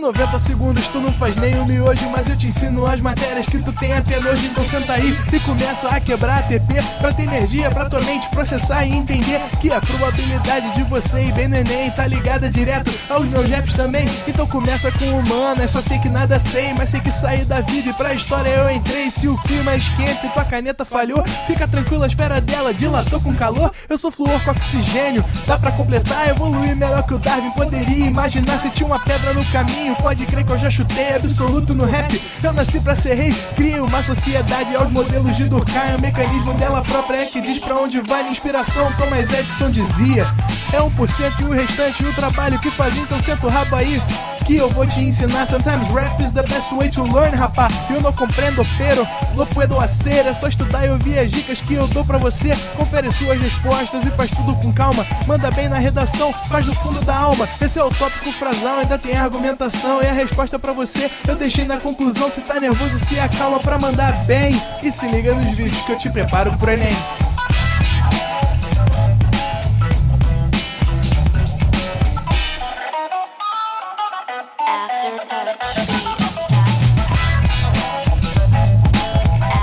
90 segundos tu não faz nem um miojo, mas eu te ensino as matérias que tu tem até nojo. Então senta aí e começa a quebrar ATP pra ter energia pra tua mente processar e entender que a probabilidade de você ir bem no Enem tá ligada direto aos meus raps também. Então começa com humanas, só sei que nada sei, mas sei que saí da vida e pra história eu entrei. Se o clima esquenta e tua caneta falhou, fica tranquilo, a esfera dela dilatou com calor. Eu sou flúor com oxigênio, dá pra completar, evoluir melhor que o Darwin poderia imaginar. Se tinha uma pedra no caminho, pode crer que eu já chutei absoluto no rap. Eu nasci pra ser rei, criei uma sociedade aos modelos de Durkheim. O mecanismo dela própria é que diz pra onde vai minha inspiração. Thomas Edison dizia, é 1% e o restante o trabalho que faz. Então senta o rabo aí que eu vou te ensinar. Sometimes rap is the best way to learn, rapá. Eu não compreendo, pero não puedo hacer. É só estudar e ouvir as dicas que eu dou pra você. Confere suas respostas e faz tudo com calma. Manda bem na redação, faz do fundo da alma. Esse é o tópico frasal, ainda tem argumentação. E a resposta pra você eu deixei na conclusão. Se tá nervoso, se acalma pra mandar bem. E se liga nos vídeos que eu te preparo pro Enem.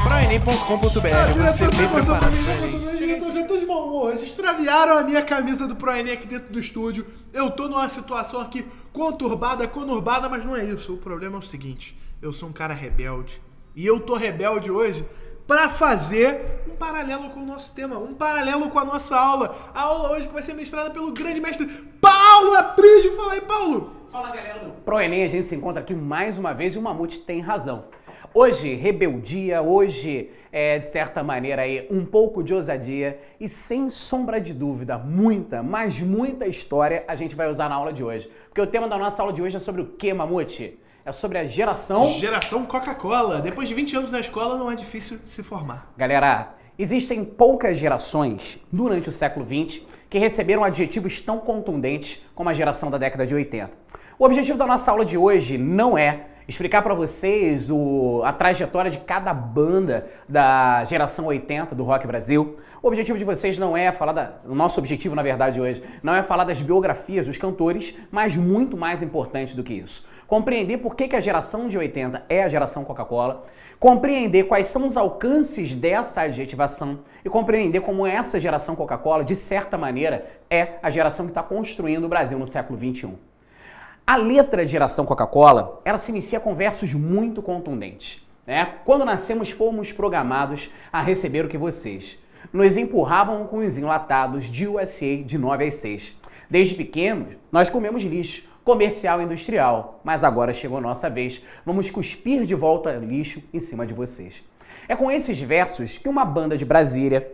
Proenem.com.br, você bem preparado. Eu já tô de mau humor. Eles extraviaram a minha camisa do Proenem aqui dentro do estúdio. Eu tô numa situação aqui conturbada, mas não é isso. O problema é o seguinte, eu sou um cara rebelde. E eu tô rebelde hoje pra fazer um paralelo com o nosso tema, um paralelo com a nossa aula. A aula hoje que vai ser ministrada pelo grande mestre Paulo Aprígio. Fala aí, Paulo! Fala, galera do Proenem, a gente se encontra aqui mais uma vez e o Mamute tem razão. Hoje, rebeldia, hoje, de certa maneira, aí, um pouco de ousadia e, sem sombra de dúvida, muita, mas muita história a gente vai usar na aula de hoje. Porque o tema da nossa aula de hoje é sobre o quê, Mamute? É sobre a geração... Geração Coca-Cola. Depois de 20 anos na escola, não é difícil se formar. Galera, existem poucas gerações durante o século XX que receberam adjetivos tão contundentes como a geração da década de 80. O objetivo da nossa aula de hoje não é explicar para vocês a trajetória de cada banda da geração 80 do Rock Brasil. O objetivo de vocês não é falar o nosso objetivo, na verdade, hoje, não é falar das biografias dos cantores, mas muito mais importante do que isso. Compreender por que a geração de 80 é a geração Coca-Cola, compreender quais são os alcances dessa adjetivação e compreender como essa geração Coca-Cola, de certa maneira, é a geração que está construindo o Brasil no século XXI. A letra de geração Coca-Cola, ela se inicia com versos muito contundentes. Quando nascemos, fomos programados a receber o que vocês nos empurravam com os enlatados de USA de 9 às 6. Desde pequenos, nós comemos lixo, comercial e industrial, mas agora chegou a nossa vez. Vamos cuspir de volta lixo em cima de vocês. É com esses versos que uma banda de Brasília,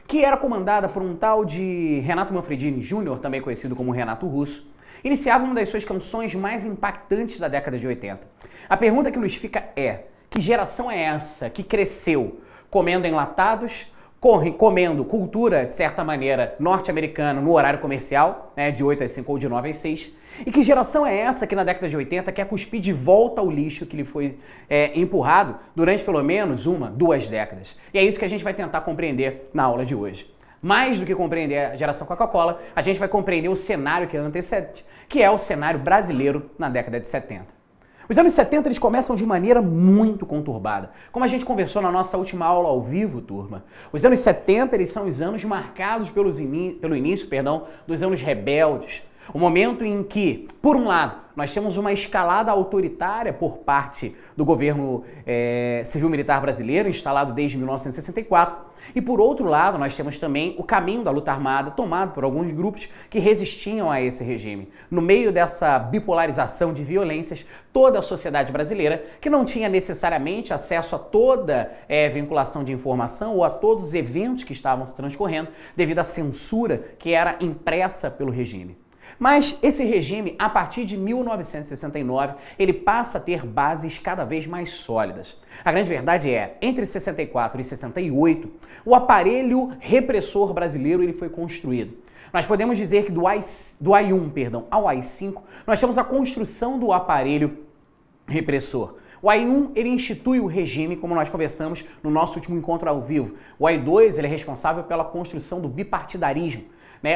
que era comandada por um tal de Renato Manfredini Jr., também conhecido como Renato Russo, iniciava uma das suas canções mais impactantes da década de 80. A pergunta que nos fica é, que geração é essa que cresceu comendo enlatados, comendo cultura, de certa maneira, norte-americana no horário comercial, de 8 às 5 ou de 9 às 6, e que geração é essa que na década de 80 quer cuspir de volta o lixo que lhe foi empurrado durante pelo menos 2 décadas? E é isso que a gente vai tentar compreender na aula de hoje. Mais do que compreender a geração Coca-Cola, a gente vai compreender o cenário que antecede, que é o cenário brasileiro na década de 70. Os anos 70 eles começam de maneira muito conturbada. Como a gente conversou na nossa última aula ao vivo, turma, os anos 70 eles são os anos marcados pelo início dos anos rebeldes. O momento em que, por um lado, nós temos uma escalada autoritária por parte do governo civil-militar brasileiro, instalado desde 1964, e por outro lado, nós temos também o caminho da luta armada tomado por alguns grupos que resistiam a esse regime. No meio dessa bipolarização de violências, toda a sociedade brasileira, que não tinha necessariamente acesso a toda vinculação de informação ou a todos os eventos que estavam se transcorrendo, devido à censura que era impressa pelo regime. Mas esse regime, a partir de 1969, ele passa a ter bases cada vez mais sólidas. A grande verdade é, entre 64 e 68, o aparelho repressor brasileiro ele foi construído. Nós podemos dizer que do AI-1 ao AI-5, nós temos a construção do aparelho repressor. O AI-1 ele institui o regime, como nós conversamos no nosso último encontro ao vivo. O AI-2 ele é responsável pela construção do bipartidarismo,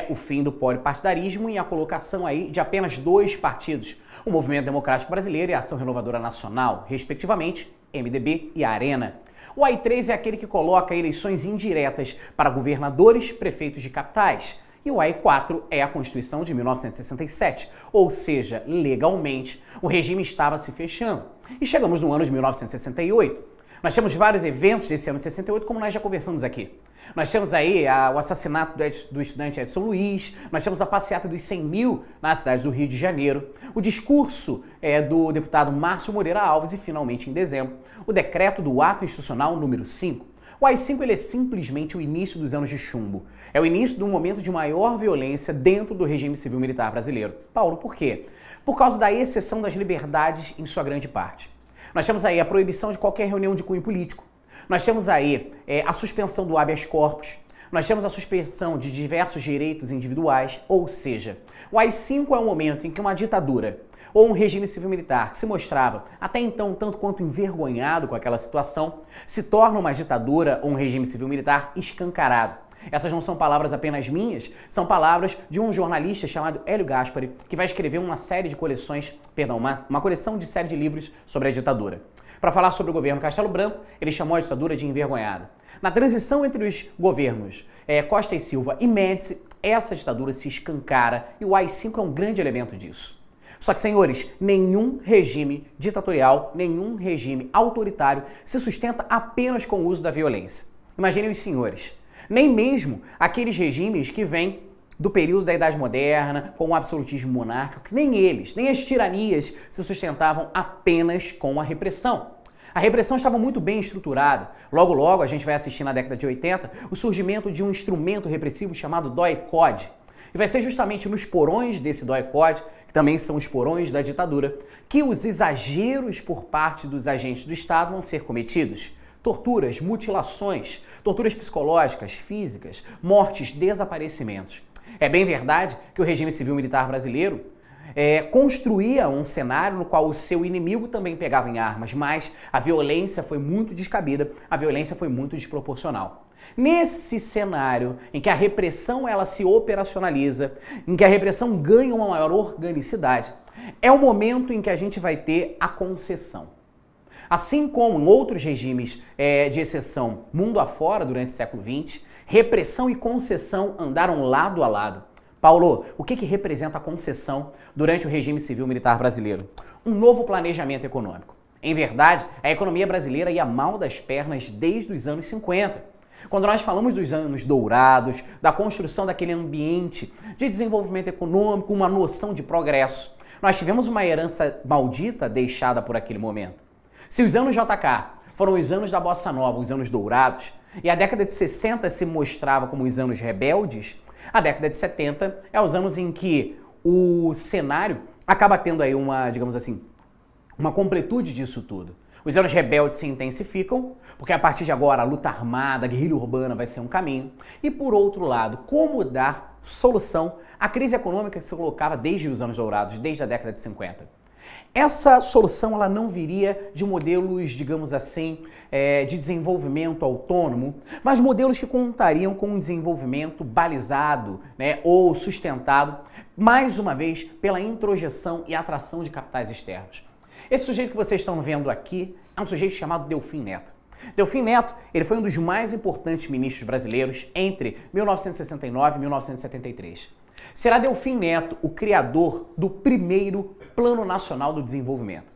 o fim do polipartidarismo e a colocação aí de apenas 2 partidos. o Movimento Democrático Brasileiro e a Ação Renovadora Nacional, respectivamente, MDB e Arena. O AI-3 é aquele que coloca eleições indiretas para governadores, prefeitos de capitais. E o AI-4 é a Constituição de 1967, ou seja, legalmente, o regime estava se fechando. E chegamos no ano de 1968. Nós temos vários eventos desse ano de 68, como nós já conversamos aqui. Nós temos aí o assassinato do estudante Edson Luiz, nós temos a passeata dos 100 mil na cidade do Rio de Janeiro, o discurso do deputado Márcio Moreira Alves e, finalmente, em dezembro, o decreto do ato institucional número 5. O AI-5 ele é simplesmente o início dos anos de chumbo. É o início de um momento de maior violência dentro do regime civil-militar brasileiro. Paulo, por quê? Por causa da exceção das liberdades em sua grande parte. Nós temos aí a proibição de qualquer reunião de cunho político. Nós temos aí a suspensão do habeas corpus. Nós temos a suspensão de diversos direitos individuais. Ou seja, o AI-5 é um momento em que uma ditadura ou um regime civil-militar que se mostrava até então tanto quanto envergonhado com aquela situação, se torna uma ditadura ou um regime civil-militar escancarado. Essas não são palavras apenas minhas, são palavras de um jornalista chamado Hélio Gaspari, que vai escrever uma série de coleções, uma coleção de série de livros sobre a ditadura. Para falar sobre o governo Castelo Branco, ele chamou a ditadura de envergonhada. Na transição entre os governos Costa e Silva e Médici, essa ditadura se escancara e o AI-5 é um grande elemento disso. Só que, senhores, nenhum regime ditatorial, nenhum regime autoritário se sustenta apenas com o uso da violência. Imaginem os senhores, nem mesmo aqueles regimes que vêm do período da Idade Moderna, com o absolutismo monárquico, nem eles, nem as tiranias se sustentavam apenas com a repressão. A repressão estava muito bem estruturada. Logo, logo, a gente vai assistir na década de 80 o surgimento de um instrumento repressivo chamado DOI-CODE. E vai ser justamente nos porões desse DOI-CODE, que também são os porões da ditadura, que os exageros por parte dos agentes do Estado vão ser cometidos. Torturas, mutilações, torturas psicológicas, físicas, mortes, desaparecimentos. É bem verdade que o regime civil-militar brasileiro construía um cenário no qual o seu inimigo também pegava em armas, mas a violência foi muito descabida, a violência foi muito desproporcional. Nesse cenário em que a repressão ela se operacionaliza, em que a repressão ganha uma maior organicidade, é o momento em que a gente vai ter a concessão. Assim como em outros regimes de exceção mundo afora durante o século XX, repressão e concessão andaram lado a lado. Paulo, o que representa a concessão durante o regime civil-militar brasileiro? Um novo planejamento econômico. Em verdade, a economia brasileira ia mal das pernas desde os anos 50. Quando nós falamos dos anos dourados, da construção daquele ambiente de desenvolvimento econômico, uma noção de progresso, nós tivemos uma herança maldita deixada por aquele momento. Se os anos JK foram os anos da Bossa Nova, os anos dourados, e a década de 60 se mostrava como os anos rebeldes, a década de 70 é os anos em que o cenário acaba tendo aí digamos assim, uma completude disso tudo. Os anos rebeldes se intensificam, porque a partir de agora a luta armada, a guerrilha urbana vai ser um caminho. E por outro lado, como dar solução à crise econômica que se colocava desde os anos dourados, desde a década de 50. Essa solução ela não viria de modelos, digamos assim, de desenvolvimento autônomo, mas modelos que contariam com um desenvolvimento balizado, ou sustentado, mais uma vez, pela introjeção e atração de capitais externos. Esse sujeito que vocês estão vendo aqui é um sujeito chamado Delfim Neto. Delfim Neto, ele foi um dos mais importantes ministros brasileiros entre 1969 e 1973. Será Delfim Neto o criador do primeiro Plano Nacional do Desenvolvimento.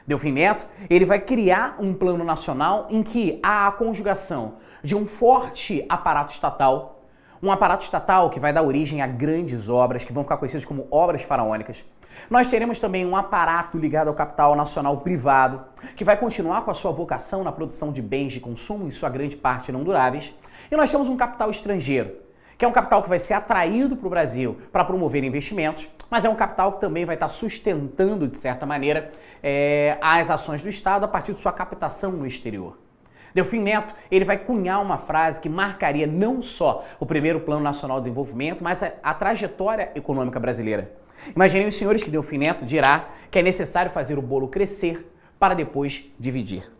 Delfim Neto, ele vai criar um plano nacional em que há a conjugação de um forte aparato estatal, um aparato estatal que vai dar origem a grandes obras que vão ficar conhecidas como obras faraônicas. Nós teremos também um aparato ligado ao capital nacional privado, que vai continuar com a sua vocação na produção de bens de consumo, em sua grande parte não duráveis. E nós temos um capital estrangeiro, que é um capital que vai ser atraído para o Brasil para promover investimentos, mas é um capital que também vai estar sustentando, de certa maneira, as ações do Estado a partir de sua captação no exterior. Delfim Neto, ele vai cunhar uma frase que marcaria não só o primeiro Plano Nacional de Desenvolvimento, mas a trajetória econômica brasileira. Imaginem os senhores que Delfim Neto dirá que é necessário fazer o bolo crescer para depois dividir.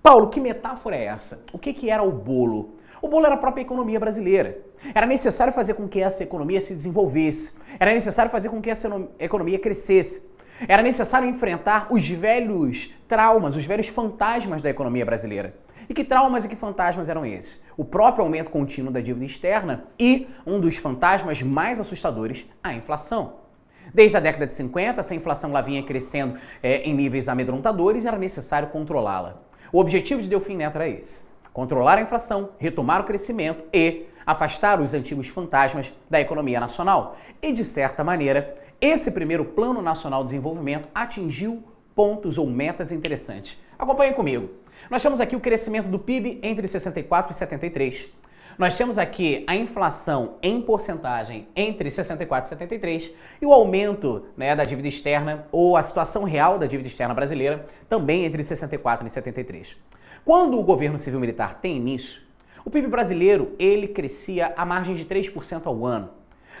Paulo, que metáfora é essa? O que era o bolo? O bolo era a própria economia brasileira. Era necessário fazer com que essa economia se desenvolvesse. Era necessário fazer com que essa economia crescesse. Era necessário enfrentar os velhos traumas, os velhos fantasmas da economia brasileira. E que traumas e que fantasmas eram esses? O próprio aumento contínuo da dívida externa e um dos fantasmas mais assustadores, a inflação. Desde a década de 50, essa inflação lá vinha crescendo em níveis amedrontadores e era necessário controlá-la. O objetivo de Delfim Neto era esse: controlar a inflação, retomar o crescimento e afastar os antigos fantasmas da economia nacional. E, de certa maneira, esse primeiro Plano Nacional de Desenvolvimento atingiu pontos ou metas interessantes. Acompanhem comigo. Nós temos aqui o crescimento do PIB entre 64 e 73. Nós temos aqui a inflação em porcentagem entre 64 e 73 e o aumento, né, da dívida externa ou a situação real da dívida externa brasileira também entre 64 e 73. Quando o governo civil-militar tem início, o PIB brasileiro ele crescia à margem de 3% ao ano.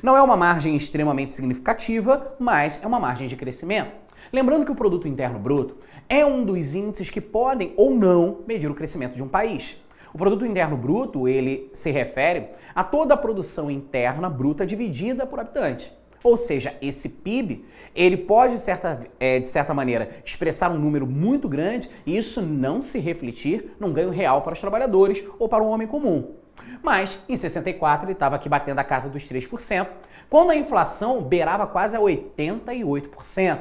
Não é uma margem extremamente significativa, mas é uma margem de crescimento. Lembrando que o Produto Interno Bruto é um dos índices que podem ou não medir o crescimento de um país. O Produto Interno Bruto, ele se refere a toda a produção interna bruta dividida por habitante. Ou seja, esse PIB, ele pode, de certa maneira, expressar um número muito grande e isso não se refletir num ganho real para os trabalhadores ou para o homem comum. Mas, em 64, ele estava aqui batendo a casa dos 3%, quando a inflação beirava quase a 88%.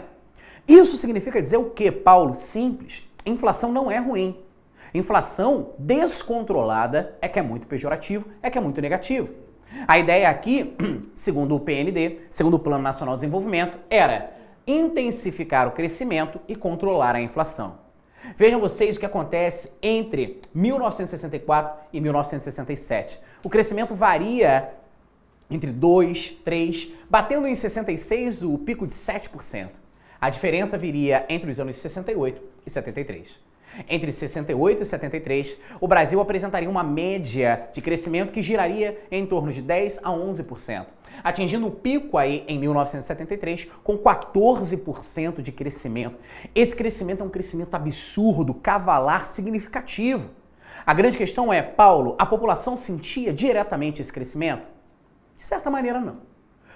Isso significa dizer o quê, Paulo? Simples. Inflação não é ruim. Inflação descontrolada é que é muito pejorativo, é que é muito negativo. A ideia aqui, segundo o PND, segundo o Plano Nacional de Desenvolvimento, era intensificar o crescimento e controlar a inflação. Vejam vocês o que acontece entre 1964 e 1967. O crescimento varia entre 2, 3, batendo em 66 o pico de 7%. A diferença viria entre os anos 68 e 73. Entre 68 e 73, o Brasil apresentaria uma média de crescimento que giraria em torno de 10 a 11%, atingindo um pico aí em 1973 com 14% de crescimento. Esse crescimento é um crescimento absurdo, cavalar, significativo. A grande questão é, Paulo, a população sentia diretamente esse crescimento? De certa maneira, não.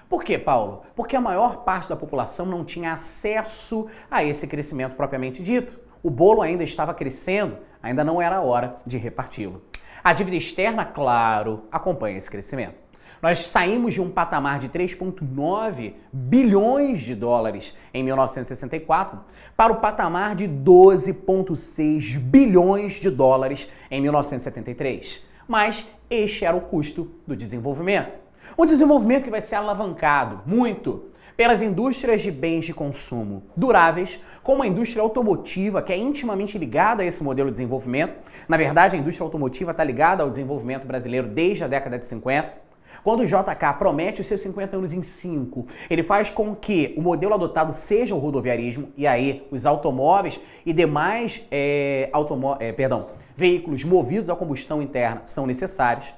Por quê, Paulo? Porque a maior parte da população não tinha acesso a esse crescimento propriamente dito. O bolo ainda estava crescendo, ainda não era a hora de reparti-lo. A dívida externa, claro, acompanha esse crescimento. Nós saímos de um patamar de 3,9 bilhões de dólares em 1964 para o patamar de 12,6 bilhões de dólares em 1973. Mas este era o custo do desenvolvimento. Um desenvolvimento que vai ser alavancado muito pelas indústrias de bens de consumo duráveis, como a indústria automotiva, que é intimamente ligada a esse modelo de desenvolvimento. Na verdade, a indústria automotiva está ligada ao desenvolvimento brasileiro desde a década de 50. Quando o JK promete os seus 50 anos em 5, ele faz com que o modelo adotado seja o rodoviarismo, e aí os automóveis e demais veículos movidos a combustão interna são necessários.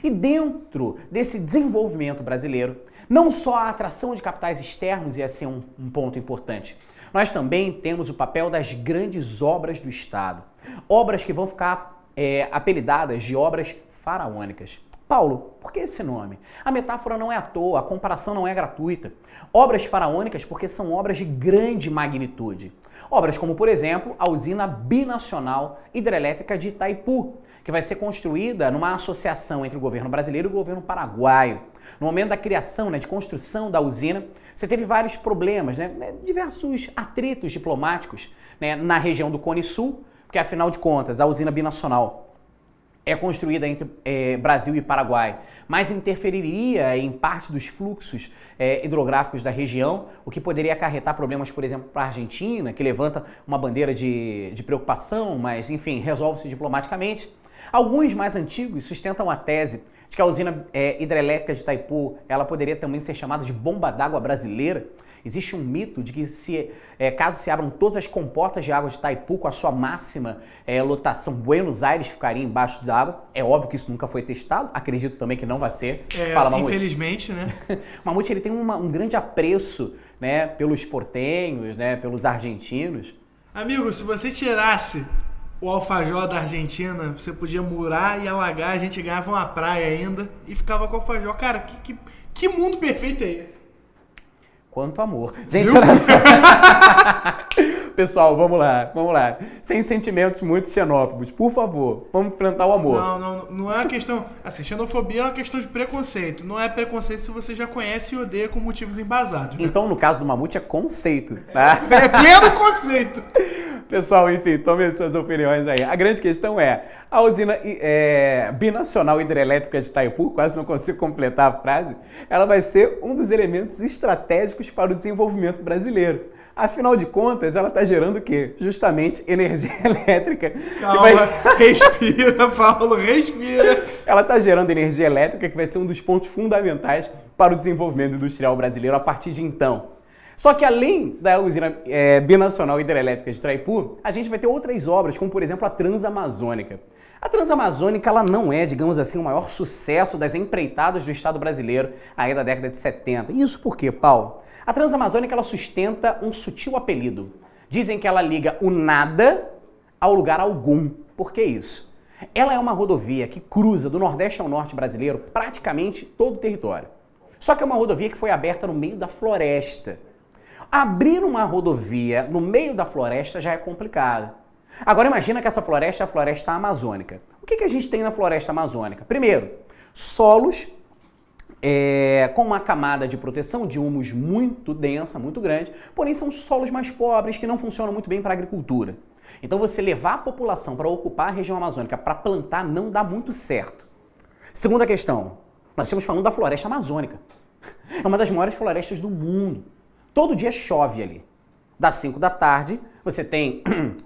E dentro desse desenvolvimento brasileiro, não só a atração de capitais externos ia ser um ponto importante, nós também temos o papel das grandes obras do Estado. Obras que vão ficar apelidadas de obras faraônicas. Paulo, por que esse nome? A metáfora não é à toa, a comparação não é gratuita. Obras faraônicas porque são obras de grande magnitude. Obras como, por exemplo, a usina binacional hidrelétrica de Itaipu, que vai ser construída numa associação entre o governo brasileiro e o governo paraguaio. No momento da criação, de construção da usina, você teve vários problemas, diversos atritos diplomáticos na região do Cone Sul, porque afinal de contas a usina binacional é construída entre Brasil e Paraguai, mas interferiria em parte dos fluxos hidrográficos da região, o que poderia acarretar problemas, por exemplo, para a Argentina, que levanta uma bandeira de preocupação, mas, enfim, resolve-se diplomaticamente. Alguns mais antigos sustentam a tese de que a usina hidrelétrica de Itaipu ela poderia também ser chamada de bomba d'água brasileira. Existe um mito de que caso se abram todas as comportas de água de Itaipu com a sua máxima lotação, Buenos Aires ficaria embaixo d'água. É óbvio que isso nunca foi testado, acredito também que não vai ser. Fala, Mamute. Infelizmente, né? Mamute ele tem um grande apreço, pelos portenhos, pelos argentinos. Amigo, se você tirasse o alfajor da Argentina, você podia murar e alagar, a gente ganhava uma praia ainda e ficava com o alfajor. Cara, que mundo perfeito é esse? quanto amor. Gente, olha só. Pessoal, vamos lá. Sem sentimentos muito xenófobos, por favor, vamos enfrentar o amor. Não é uma questão... Assim, xenofobia é uma questão de preconceito. Não é preconceito se você já conhece e odeia com motivos embasados. Né? Então, no caso do Mamute, é conceito, tá? É pleno conceito. Pessoal, enfim, tomem suas opiniões aí. A grande questão é, a usina binacional hidrelétrica de Itaipu, quase não consigo completar a frase, ela vai ser um dos elementos estratégicos para o desenvolvimento brasileiro. Afinal de contas, ela está gerando o quê? Justamente energia elétrica. Calma, respira, Paulo, respira. Ela está gerando energia elétrica que vai ser um dos pontos fundamentais para o desenvolvimento industrial brasileiro a partir de então. Só que além da usina binacional hidrelétrica de Itaipu, a gente vai ter outras obras, como por exemplo a Transamazônica. A Transamazônica ela não é, digamos assim, o maior sucesso das empreitadas do Estado brasileiro aí da década de 70. Isso por quê, Paulo? A Transamazônica ela sustenta um sutil apelido. Dizem que ela liga o nada ao lugar algum. Por que isso? Ela é uma rodovia que cruza do Nordeste ao Norte brasileiro praticamente todo o território. Só que é uma rodovia que foi aberta no meio da floresta. Abrir uma rodovia no meio da floresta já é complicado. Agora imagina que essa floresta é a floresta amazônica. O que a gente tem na floresta amazônica? Primeiro, solos com uma camada de proteção de humus muito densa, muito grande, porém são solos mais pobres que não funcionam muito bem para a agricultura. Então você levar a população para ocupar a região amazônica para plantar não dá muito certo. Segunda questão, nós estamos falando da floresta amazônica. É uma das maiores florestas do mundo. Todo dia chove ali. Das 5 da tarde, você tem,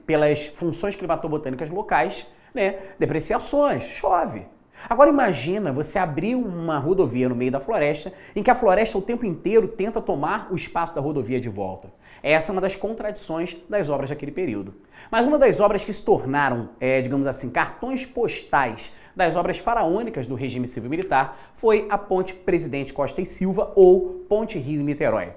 pelas funções climatobotânicas locais, né, depreciações, chove. Agora imagina você abrir uma rodovia no meio da floresta, em que a floresta o tempo inteiro tenta tomar o espaço da rodovia de volta. Essa é uma das contradições das obras daquele período. Mas uma das obras que se tornaram, digamos assim, cartões postais das obras faraônicas do regime civil-militar foi a Ponte Presidente Costa e Silva ou Ponte Rio-Niterói.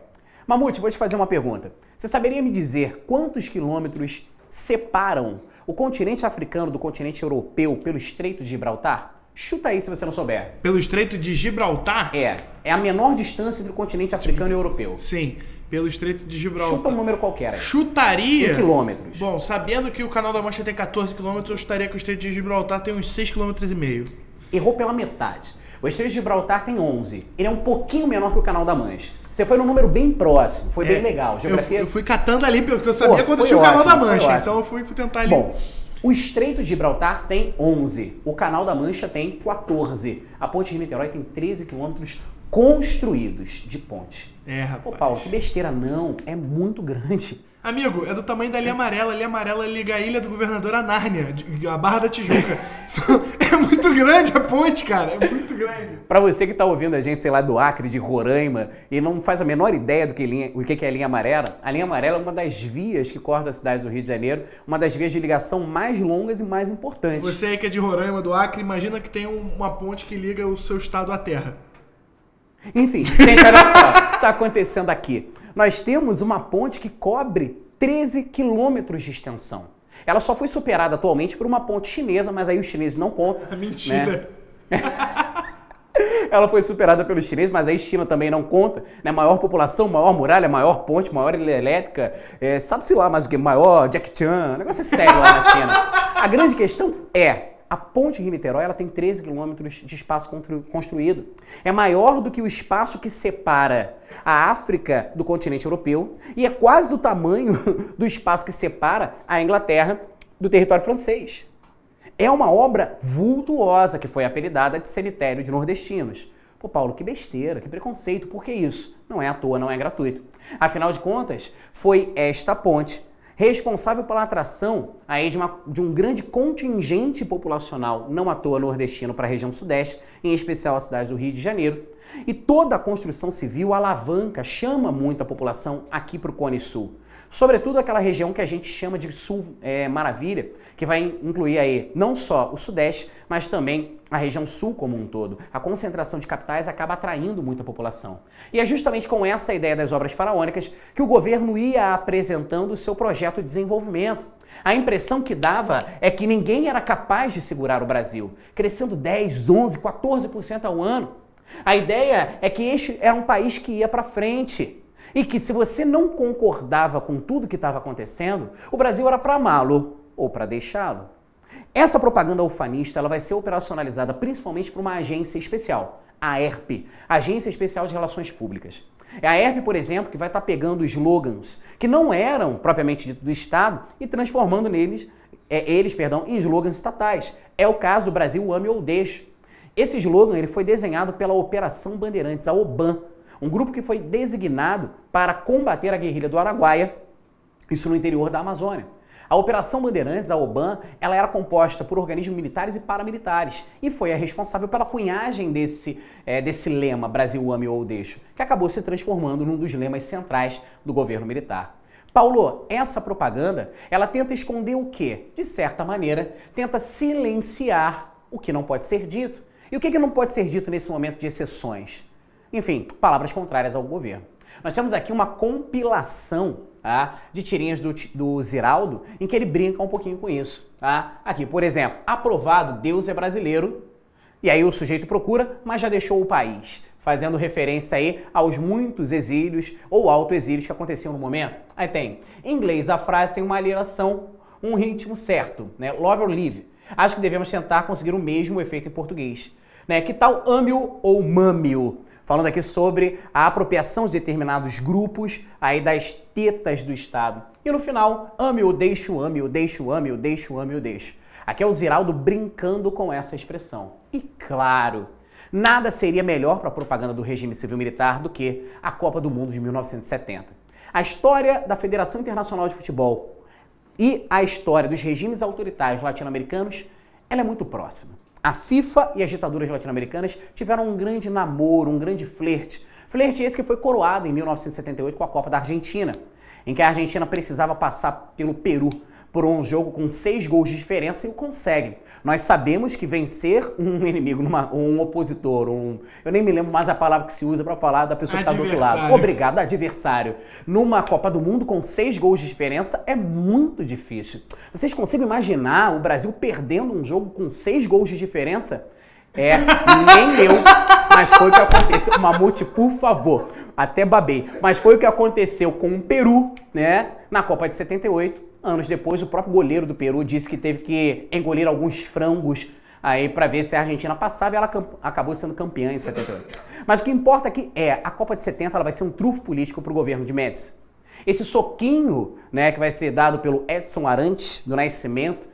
Mamute, vou te fazer uma pergunta. Você saberia me dizer quantos quilômetros separam o continente africano do continente europeu pelo Estreito de Gibraltar? Chuta aí se você não souber. Pelo Estreito de Gibraltar? É a menor distância entre o continente africano e europeu. Sim, pelo Estreito de Gibraltar. Chuta um número qualquer aí. Chutaria? Em quilômetros. Bom, sabendo que o Canal da Mancha tem 14 km, eu chutaria que o Estreito de Gibraltar tem uns 6,5 km. Errou pela metade. O Estreito de Gibraltar tem 11. Ele é um pouquinho menor que o Canal da Mancha. Você foi num número bem próximo, foi bem legal. Geografia... Eu fui catando ali porque eu sabia quanto tinha o Canal da Mancha, então eu fui tentar ali. Bom, o Estreito de Gibraltar tem 11, o Canal da Mancha tem 14. A Ponte de Niterói tem 13 quilômetros construídos de ponte. Rapaz. Pô, Paulo, que besteira, não, é muito grande. Amigo, é do tamanho da linha amarela. A linha amarela liga a Ilha do Governador a Nárnia, a Barra da Tijuca. É muito grande a ponte, cara. É muito grande. Pra você que tá ouvindo a gente, sei lá, do Acre, de Roraima, e não faz a menor ideia do que é a linha amarela, a linha amarela é uma das vias que corta a cidade do Rio de Janeiro, uma das vias de ligação mais longas e mais importantes. Você aí que é de Roraima, do Acre, imagina que tem uma ponte que liga o seu estado à terra. Enfim, gente, olha só o que está acontecendo aqui. Nós temos uma ponte que cobre 13 quilômetros de extensão. Ela só foi superada atualmente por uma ponte chinesa, mas aí os chineses não contam. Mentira! Né? Ela foi superada pelos chineses, mas aí China também não conta. Né? Maior população, maior muralha, maior ponte, maior ilha elétrica, sabe-se lá mais o que, maior Jack Chan, o negócio é sério lá na China. A grande questão é, a ponte Rio-Niterói ela tem 13 quilômetros de espaço construído. É maior do que o espaço que separa a África do continente europeu e é quase do tamanho do espaço que separa a Inglaterra do território francês. É uma obra vultuosa que foi apelidada de cemitério de nordestinos. Pô, Paulo, que besteira, que preconceito, por que isso? Não é à toa, não é gratuito. Afinal de contas, foi esta ponte responsável pela atração aí de um grande contingente populacional, não à toa nordestino, para a região sudeste, em especial a cidade do Rio de Janeiro. E toda a construção civil alavanca, chama muito a população aqui para o Cone Sul. Sobretudo aquela região que a gente chama de Sul Maravilha, que vai incluir aí não só o Sudeste, mas também a região Sul como um todo. A concentração de capitais acaba atraindo muita população. E é justamente com essa ideia das obras faraônicas que o governo ia apresentando o seu projeto de desenvolvimento. A impressão que dava é que ninguém era capaz de segurar o Brasil, crescendo 10, 11, 14% ao ano. A ideia é que este era um país que ia para frente. e que se você não concordava com tudo que estava acontecendo, o Brasil era para amá-lo ou para deixá-lo. Essa propaganda ufanista ela vai ser operacionalizada principalmente por uma agência especial, a ERP, Agência Especial de Relações Públicas. É a ERP, por exemplo, que vai estar pegando slogans que não eram propriamente do Estado e transformando eles em slogans estatais. É o caso do Brasil Ame ou Deixe. Esse slogan ele foi desenhado pela Operação Bandeirantes, a OBAN, um grupo que foi designado para combater a guerrilha do Araguaia, isso no interior da Amazônia. A Operação Bandeirantes, a OBAN, ela era composta por organismos militares e paramilitares e foi a responsável pela cunhagem desse lema Brasil Ame ou Deixe, que acabou se transformando num dos lemas centrais do governo militar. Paulo, essa propaganda, ela tenta esconder o quê? De certa maneira, tenta silenciar o que não pode ser dito. E o que não pode ser dito nesse momento de exceções? Enfim, palavras contrárias ao governo. Nós temos aqui uma compilação de tirinhas do Ziraldo, em que ele brinca um pouquinho com isso. Aqui, por exemplo, aprovado, Deus é brasileiro, e aí o sujeito procura, mas já deixou o país, fazendo referência aí aos muitos exílios ou autoexílios que aconteciam no momento. Aí tem, em inglês, a frase tem uma aliração, um ritmo certo, né? Love or leave. Acho que devemos tentar conseguir o mesmo efeito em português. Né? Que tal ame-o ou mame-o? Falando aqui sobre a apropriação de determinados grupos aí das tetas do Estado. E no final, ame-o, deixe-o, ame-o, deixe-o, ame-o, deixe-o, ame-o, deixe. Aqui é o Ziraldo brincando com essa expressão. E claro, nada seria melhor para a propaganda do regime civil-militar do que a Copa do Mundo de 1970. A história da Federação Internacional de Futebol e a história dos regimes autoritários latino-americanos, ela é muito próxima. A FIFA e as ditaduras latino-americanas tiveram um grande namoro, um grande flerte. Flerte esse que foi coroado em 1978 com a Copa da Argentina, em que a Argentina precisava passar pelo Peru por um jogo com 6 gols de diferença e o consegue. Nós sabemos que vencer um inimigo, um opositor, eu nem me lembro mais a palavra que se usa para falar da pessoa que está do outro lado. Obrigado, adversário. Numa Copa do Mundo com 6 gols de diferença é muito difícil. Vocês conseguem imaginar o Brasil perdendo um jogo com 6 gols de diferença? Nem eu, mas foi o que aconteceu. Mamute, por favor, até babei. Mas foi o que aconteceu com o Peru, né, na Copa de 78. Anos depois, o próprio goleiro do Peru disse que teve que engolir alguns frangos aí para ver se a Argentina passava e ela acabou sendo campeã em 78. Mas o que importa aqui a Copa de 70 ela vai ser um trunfo político para o governo de Médici. Esse soquinho, né, que vai ser dado pelo Edson Arantes do Nascimento,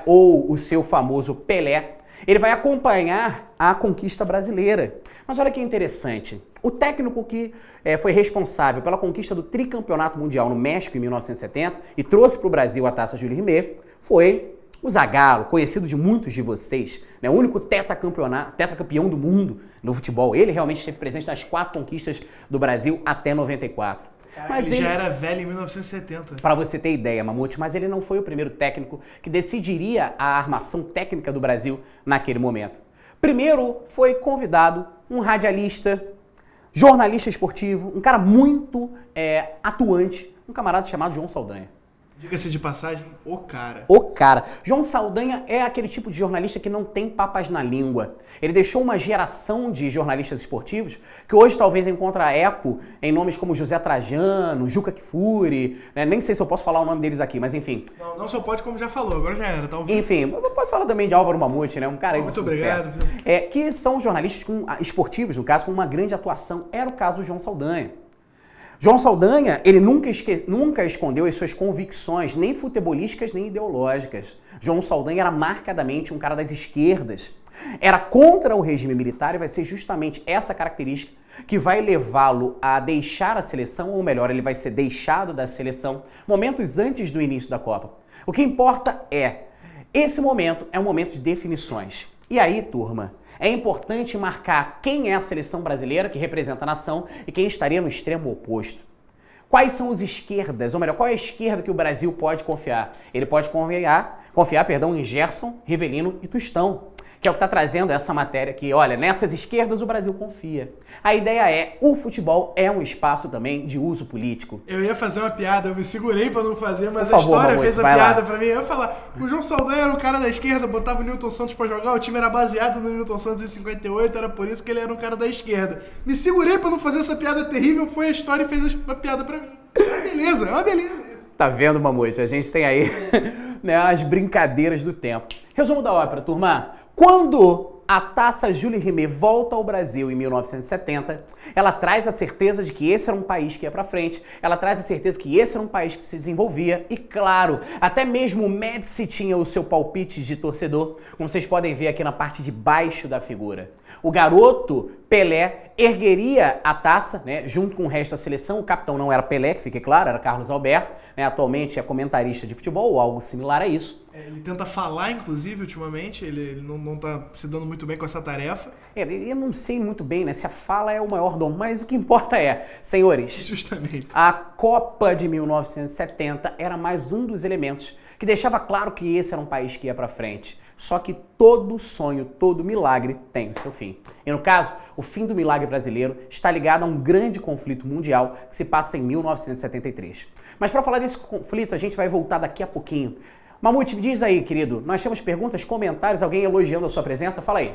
ou o seu famoso Pelé, ele vai acompanhar a conquista brasileira. Mas olha que interessante, o técnico que foi responsável pela conquista do tricampeonato mundial no México em 1970 e trouxe para o Brasil a taça Jules Rimet foi o Zagallo, conhecido de muitos de vocês, né? O único tetracampeão do mundo no futebol. Ele realmente esteve presente nas 4 conquistas do Brasil até 94. Mas ele já era velho em 1970. Para você ter ideia, Mamute, mas ele não foi o primeiro técnico que decidiria a armação técnica do Brasil naquele momento. Primeiro foi convidado um radialista, jornalista esportivo, um cara muito atuante, um camarada chamado João Saldanha. Diga-se de passagem, o cara. O cara. João Saldanha é aquele tipo de jornalista que não tem papas na língua. Ele deixou uma geração de jornalistas esportivos que hoje talvez encontra eco em nomes como José Trajano, Juca Kfouri, né? Nem sei se eu posso falar o nome deles aqui, mas enfim. Não só pode, como já falou, agora já era, tá ouvindo? Enfim, eu posso falar também de Álvaro Mamute, né? Um cara aí muito obrigado. Que são jornalistas esportivos, no caso, com uma grande atuação. Era o caso do João Saldanha. João Saldanha, ele nunca escondeu as suas convicções, nem futebolísticas, nem ideológicas. João Saldanha era marcadamente um cara das esquerdas. Era contra o regime militar e vai ser justamente essa característica que vai levá-lo a deixar a seleção, ou melhor, ele vai ser deixado da seleção momentos antes do início da Copa. O que importa esse momento é um momento de definições. E aí, turma, é importante marcar quem é a seleção brasileira que representa a nação e quem estaria no extremo oposto. Quais são as esquerdas, ou melhor, qual é a esquerda que o Brasil pode confiar? Ele pode confiar em Gerson, Rivelino e Tostão, que é o que está trazendo essa matéria aqui. Olha, nessas esquerdas o Brasil confia. A ideia é, o futebol é um espaço também de uso político. Eu ia fazer uma piada, eu me segurei pra não fazer, mas Por favor, a história Mamute, fez a vai piada lá. pra mim. Eu ia falar, o João Saldanha era um cara da esquerda, botava o Newton Santos pra jogar, o time era baseado no Newton Santos em 58, era por isso que ele era um cara da esquerda. Me segurei pra não fazer essa piada terrível, foi a história e fez a piada pra mim. É uma beleza isso. Tá vendo, Mamute? A gente tem aí né, as brincadeiras do tempo. Resumo da ópera, turma. Quando a Taça Jules Rimet volta ao Brasil em 1970, ela traz a certeza de que esse era um país que ia pra frente, ela traz a certeza que esse era um país que se desenvolvia e, claro, até mesmo o Médici tinha o seu palpite de torcedor, como vocês podem ver aqui na parte de baixo da figura. O garoto Pelé ergueria a taça, né, junto com o resto da seleção. O capitão não era Pelé, que fique claro, era Carlos Alberto, né, atualmente é comentarista de futebol ou algo similar a isso. Ele tenta falar, inclusive, ultimamente, ele não tá se dando muito bem com essa tarefa. Eu não sei muito bem, né, se a fala é o maior dom, mas o que importa é, senhores, Justamente. a Copa de 1970 era mais um dos elementos que deixava claro que esse era um país que ia pra frente. Só que todo sonho, todo milagre tem o seu fim. E no caso, o fim do milagre brasileiro está ligado a um grande conflito mundial que se passa em 1973. Mas para falar desse conflito, a gente vai voltar daqui a pouquinho. Mamute, me diz aí, querido, nós temos perguntas, comentários, alguém elogiando a sua presença? Fala aí.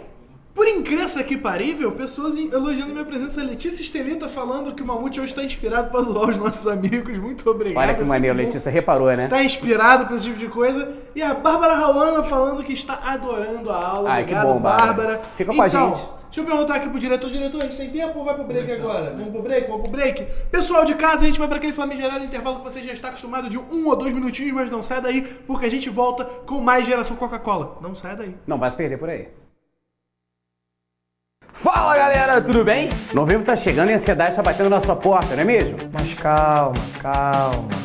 Por incrível que parível, pessoas elogiando minha presença. Letícia Estelita falando que o Mamute hoje tá inspirado pra zoar os nossos amigos. Muito obrigado. Olha que maneiro, Letícia, reparou, né? Tá inspirado pra esse tipo de coisa. E a Bárbara Rauana falando que está adorando a aula. Ai, obrigado, que bom, Bárbara. Fica com a gente. Deixa eu perguntar aqui pro diretor. Diretor, a gente tem tempo ou vai pro break agora? Vamos pro break? Vamos pro break? Pessoal de casa, a gente vai pra aquele famigerado intervalo que você já está acostumado de 1 ou 2 minutinhos, mas não sai daí, porque a gente volta com mais Geração Coca-Cola. Não sai daí. Não vai se perder por aí. Fala galera, tudo bem? Novembro tá chegando e a ansiedade tá batendo na sua porta, não é mesmo? Mas calma.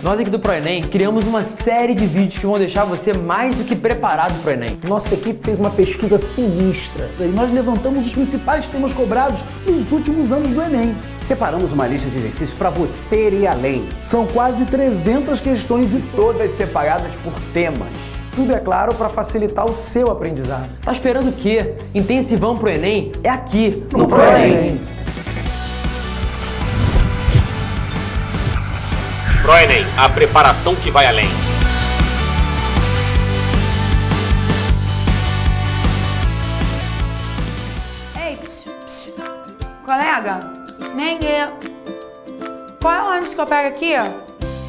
Nós aqui do ProEnem criamos uma série de vídeos que vão deixar você mais do que preparado pro Enem. Nossa equipe fez uma pesquisa sinistra e nós levantamos os principais temas cobrados nos últimos anos do Enem. Separamos uma lista de exercícios para você ir além. São quase 300 questões e Todas separadas por temas. tudo, é claro, para facilitar o seu aprendizado. Tá esperando o quê? Intensivão pro Enem é aqui, no ProEnem. ProEnem, a preparação que vai além. Ei, colega, nem eu. Qual é o ônibus que eu pego aqui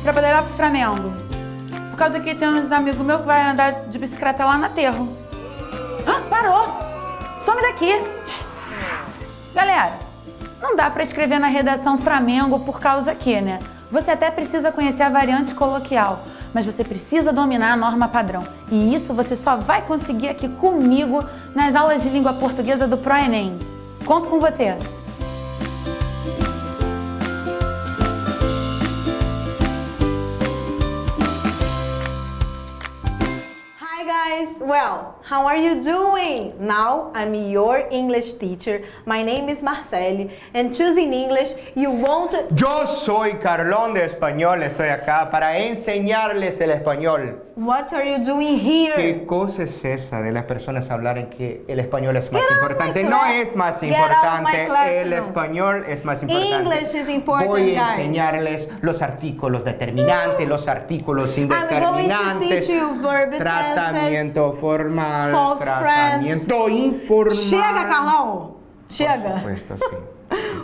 pra poder ir lá pro Flamengo? Por causa que tem uns amigos meus que vai andar de bicicleta lá no aterro. Ah, parou! Some daqui! Galera, não dá pra escrever na redação Flamengo por causa aqui, né? Você até precisa conhecer a variante coloquial, mas você precisa dominar a norma padrão. E isso você só vai conseguir aqui comigo nas aulas de língua portuguesa do ProEnem. Conto com você! Hi guys, well, how are you doing? Now I'm your English teacher. My name is Marceli and choosing English you won't... Yo soy Carlón de Español, estoy acá para enseñarles el español. What are you doing here? ¿Qué cosa es esa de las personas hablar en que el español es más Get out of importante? my No class. es más Get out of my importante, classroom. el español es más importante. English is important, Voy a guys. enseñarles los artículos determinantes, los artículos going to indeterminantes, teach you verb tratamiento formal, false tratamiento informal. Chega, Carlão! Chega! Por supuesto, sim.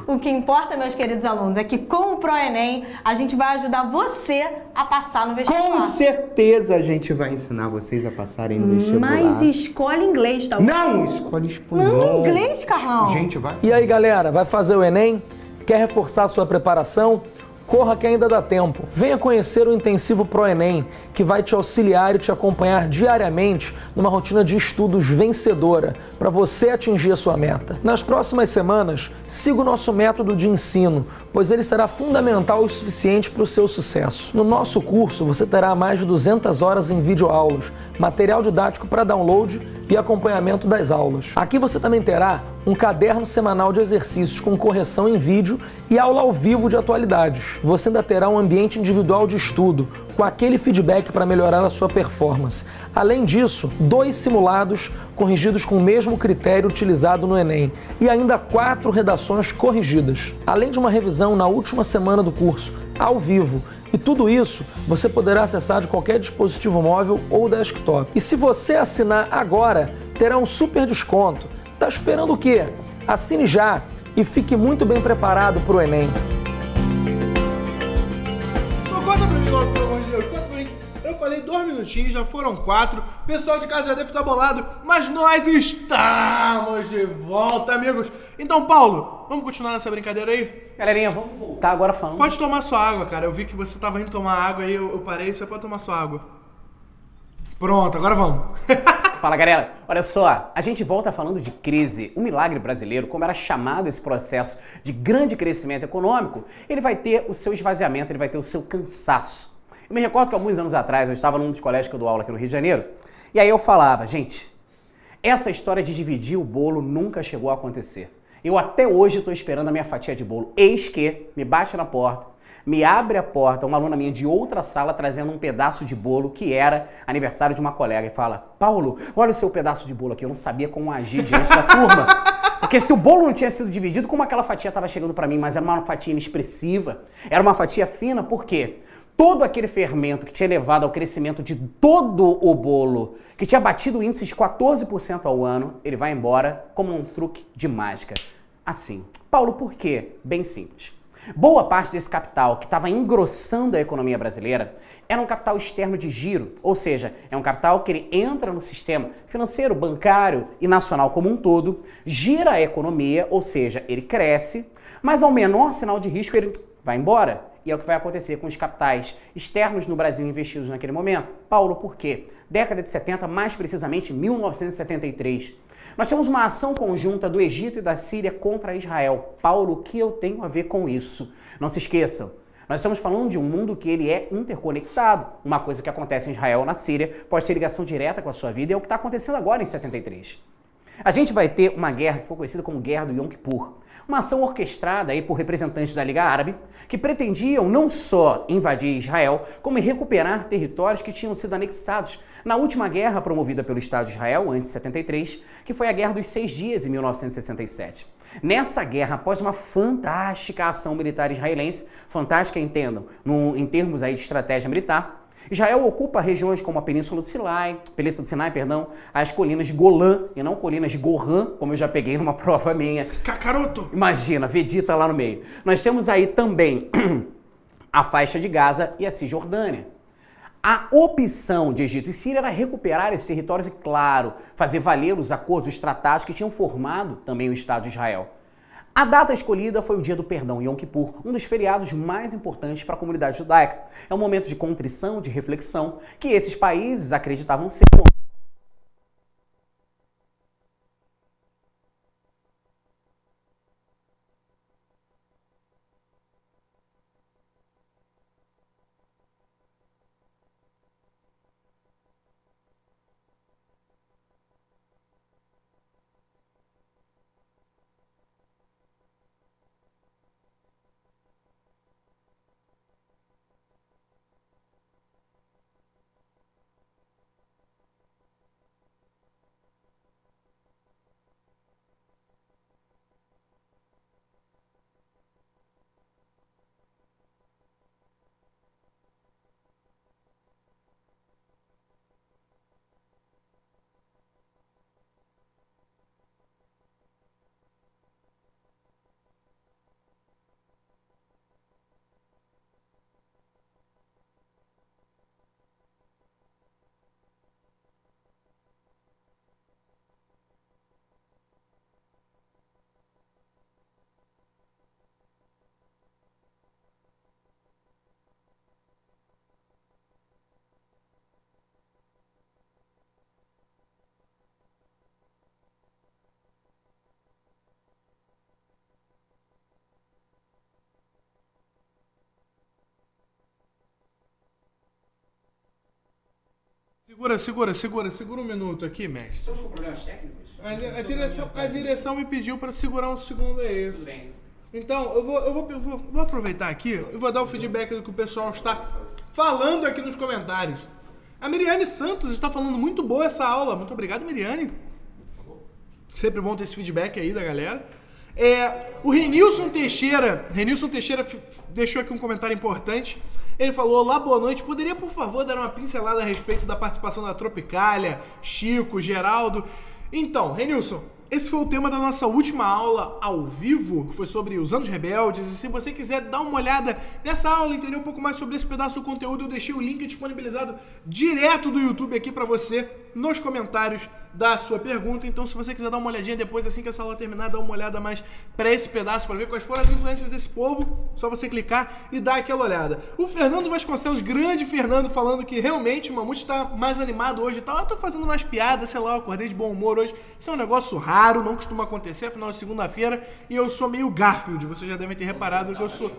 O que importa, meus queridos alunos, é que com o ProEnem a gente vai ajudar você a passar no vestibular. Com certeza a gente vai ensinar vocês a passarem no vestibular. Mas escolhe inglês, tá bom? Não, escolhe espanhol. Não, inglês, Carlão. Gente, vai. E aí, galera, vai fazer o Enem? Quer reforçar sua preparação? Corra que ainda dá tempo. Venha conhecer o Intensivo ProEnem, que vai te auxiliar e te acompanhar diariamente numa rotina de estudos vencedora para você atingir a sua meta. Nas próximas semanas, siga o nosso método de ensino, pois ele será fundamental o suficiente para o seu sucesso. No nosso curso, você terá mais de 200 horas em videoaulas, material didático para download e acompanhamento das aulas. Aqui você também terá um caderno semanal de exercícios com correção em vídeo e aula ao vivo de atualidades. Você ainda terá um ambiente individual de estudo, com aquele feedback para melhorar a sua performance. Além disso, 2 simulados corrigidos com o mesmo critério utilizado no Enem e ainda 4 redações corrigidas. Além de uma revisão na última semana do curso, ao vivo. E tudo isso você poderá acessar de qualquer dispositivo móvel ou desktop. E se você assinar agora, terá um super desconto. Tá esperando o quê? Assine já e fique muito bem preparado para o Enem. Conta pra mim logo, pelo amor de Deus, conta pra mim. Eu falei 2 minutinhos, já foram 4. O pessoal de casa já deve estar bolado, mas nós estamos de volta, amigos. Então, Paulo, vamos continuar nessa brincadeira aí? Galerinha, vamos voltar agora falando. Pode tomar sua água, cara. Eu vi que você tava indo tomar água aí, eu parei, você pode tomar sua água. Pronto, agora vamos. Fala, galera. Olha só, a gente volta falando de crise. O milagre brasileiro, como era chamado esse processo de grande crescimento econômico, ele vai ter o seu esvaziamento, ele vai ter o seu cansaço. Eu me recordo que alguns anos atrás eu estava num dos colégios que eu dou aula aqui no Rio de Janeiro, e aí eu falava, gente, essa história de dividir o bolo nunca chegou a acontecer. Eu até hoje estou esperando a minha fatia de bolo. Eis que me bate na porta, me abre a porta uma aluna minha de outra sala trazendo um pedaço de bolo que era aniversário de uma colega e fala, Paulo, olha o seu pedaço de bolo aqui, eu não sabia como agir diante da turma. Porque se o bolo não tinha sido dividido, como aquela fatia estava chegando para mim, mas era uma fatia inexpressiva, era uma fatia fina, por quê? Todo aquele fermento que tinha levado ao crescimento de todo o bolo, que tinha batido o índice de 14% ao ano, ele vai embora como um truque de mágica. Assim. Paulo, por quê? Bem simples. Boa parte desse capital que estava engrossando a economia brasileira era um capital externo de giro, ou seja, é um capital que ele entra no sistema financeiro, bancário e nacional como um todo, gira a economia, ou seja, ele cresce, mas ao menor sinal de risco ele vai embora. E é o que vai acontecer com os capitais externos no Brasil investidos naquele momento. Paulo, por quê? Década de 70, mais precisamente 1973. Nós temos uma ação conjunta do Egito e da Síria contra Israel. Paulo, o que eu tenho a ver com isso? Não se esqueçam, nós estamos falando de um mundo que ele é interconectado. Uma coisa que acontece em Israel ou na Síria pode ter ligação direta com a sua vida e é o que está acontecendo agora em 73. A gente vai ter uma guerra que foi conhecida como Guerra do Yom Kippur, uma ação orquestrada aí por representantes da Liga Árabe que pretendiam não só invadir Israel, como recuperar territórios que tinham sido anexados na última guerra promovida pelo Estado de Israel, antes de 73, que foi a Guerra dos 6 Dias, em 1967. Nessa guerra, após uma fantástica ação militar israelense, fantástica, entendam, em termos aí de estratégia militar, Israel ocupa regiões como a Península do Sinai, as colinas de Golã, e não colinas de Golan, como eu já peguei numa prova minha. Cacaroto! Imagina, Vegeta lá no meio. Nós temos aí também a faixa de Gaza e a Cisjordânia. A opção de Egito e Síria era recuperar esses territórios e, claro, fazer valer os acordos, os tratados que tinham formado também o Estado de Israel. A data escolhida foi o Dia do Perdão, Yom Kippur, um dos feriados mais importantes para a comunidade judaica. É um momento de contrição, de reflexão, que esses países acreditavam ser Segura um minuto aqui, mestre. Estamos com problemas técnicos? A direção me pediu para segurar um segundo aí. Tudo bem. Então, eu vou aproveitar aqui e vou dar o feedback do que o pessoal está falando aqui nos comentários. A Miriane Santos está falando muito boa essa aula. Muito obrigado, Miriane. Sempre bom ter esse feedback aí da galera. O Renilson Teixeira deixou aqui um comentário importante. Ele falou: olá, boa noite. Poderia, por favor, dar uma pincelada a respeito da participação da Tropicália, Chico, Geraldo? Então, Renilson, esse foi o tema da nossa última aula ao vivo, que foi sobre os Anos Rebeldes. E se você quiser dar uma olhada nessa aula, entender um pouco mais sobre esse pedaço do conteúdo, eu deixei o link disponibilizado direto do YouTube aqui pra você, nos comentários da sua pergunta. Então, se você quiser dar uma olhadinha depois, assim que essa aula terminar, dá uma olhada mais pra esse pedaço, pra ver quais foram as influências desse povo, só você clicar e dar aquela olhada. O Fernando Vasconcelos, grande Fernando, falando que realmente o Mamute tá mais animado hoje e tal. Eu tô fazendo mais piadas, sei lá, eu acordei de bom humor hoje. Isso é um negócio raro, não costuma acontecer, afinal de segunda-feira, e eu sou meio Garfield, vocês já devem ter reparado que eu sou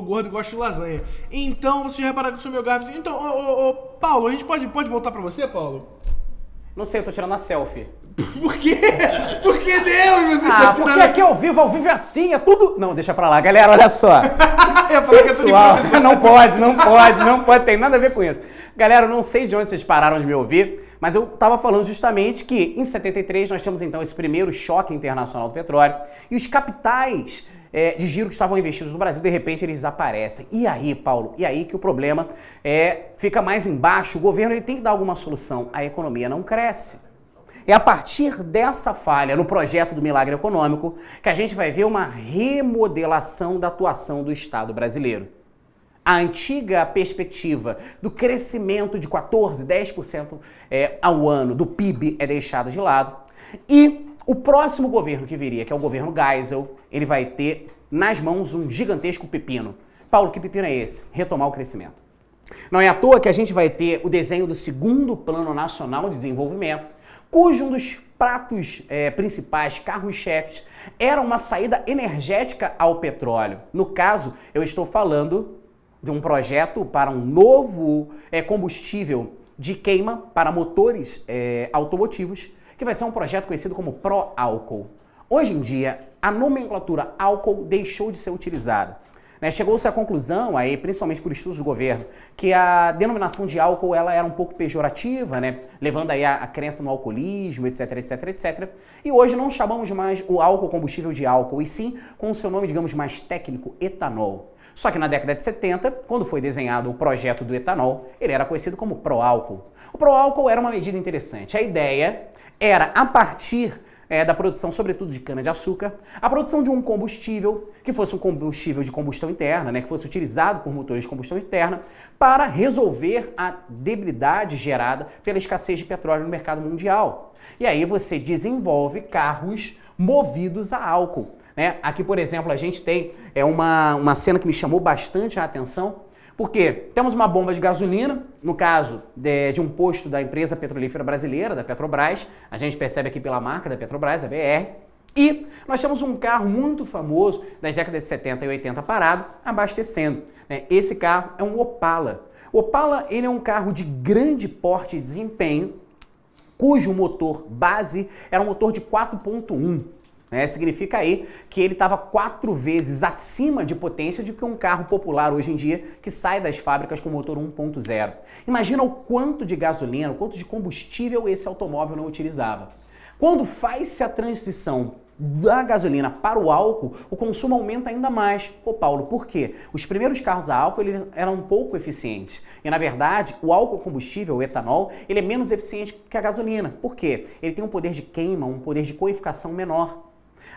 gordo e gosto de lasanha. Então, vocês já repararam que eu sou meio Garfield. Então, Paulo, a gente pode voltar pra você, Paulo? Não sei, eu tô tirando a selfie. Por quê? Por que Deus? Você está tirando... porque aqui ao vivo é assim, é tudo... Não, deixa pra lá. Galera, olha só. Pessoal, não pode, tem nada a ver com isso. Galera, eu não sei de onde vocês pararam de me ouvir, mas eu tava falando justamente que em 73 nós temos então esse primeiro choque internacional do petróleo e os capitais de giro que estavam investidos no Brasil, de repente eles desaparecem. E aí, Paulo, e aí que o problema fica mais embaixo, o governo ele tem que dar alguma solução, a economia não cresce. É a partir dessa falha no projeto do milagre econômico que a gente vai ver uma remodelação da atuação do Estado brasileiro. A antiga perspectiva do crescimento de 14%, 10% ao ano do PIB é deixada de lado. E o próximo governo que viria, que é o governo Geisel, ele vai ter nas mãos um gigantesco pepino. Paulo, que pepino é esse? Retomar o crescimento. Não é à toa que a gente vai ter o desenho do segundo Plano Nacional de Desenvolvimento, cujo um dos pratos principais, carros-chefes, era uma saída energética ao petróleo. No caso, eu estou falando de um projeto para um novo combustível de queima para motores automotivos, que vai ser um projeto conhecido como pró-álcool. Hoje em dia, a nomenclatura álcool deixou de ser utilizada. Chegou-se à conclusão, aí, principalmente por estudos do governo, que a denominação de álcool ela era um pouco pejorativa, levando aí a crença no alcoolismo, etc, etc, etc. E hoje não chamamos mais o álcool combustível de álcool, e sim com o seu nome, digamos, mais técnico, etanol. Só que na década de 70, quando foi desenhado o projeto do etanol, ele era conhecido como pró-álcool. O pró-álcool era uma medida interessante. A ideia era, a partir da produção, sobretudo de cana-de-açúcar, a produção de um combustível que fosse um combustível de combustão interna, que fosse utilizado por motores de combustão interna, para resolver a debilidade gerada pela escassez de petróleo no mercado mundial. E aí você desenvolve carros movidos a álcool. Aqui, por exemplo, a gente tem uma cena que me chamou bastante a atenção, porque temos uma bomba de gasolina, no caso de um posto da empresa petrolífera brasileira, da Petrobras, a gente percebe aqui pela marca da Petrobras, a BR, e nós temos um carro muito famoso das décadas de 70 e 80 parado, abastecendo. Esse carro é um Opala. O Opala ele é um carro de grande porte e desempenho, cujo motor base era um motor de 4.1. Significa aí que ele estava 4 vezes acima de potência do que um carro popular hoje em dia que sai das fábricas com motor 1.0. Imagina o quanto de gasolina, o quanto de combustível esse automóvel não utilizava. Quando faz-se a transição da gasolina para o álcool, o consumo aumenta ainda mais. Paulo, por quê? Os primeiros carros a álcool eles eram pouco eficientes. E, na verdade, o álcool combustível, o etanol, ele é menos eficiente que a gasolina. Por quê? Ele tem um poder de queima, um poder de coeficação menor.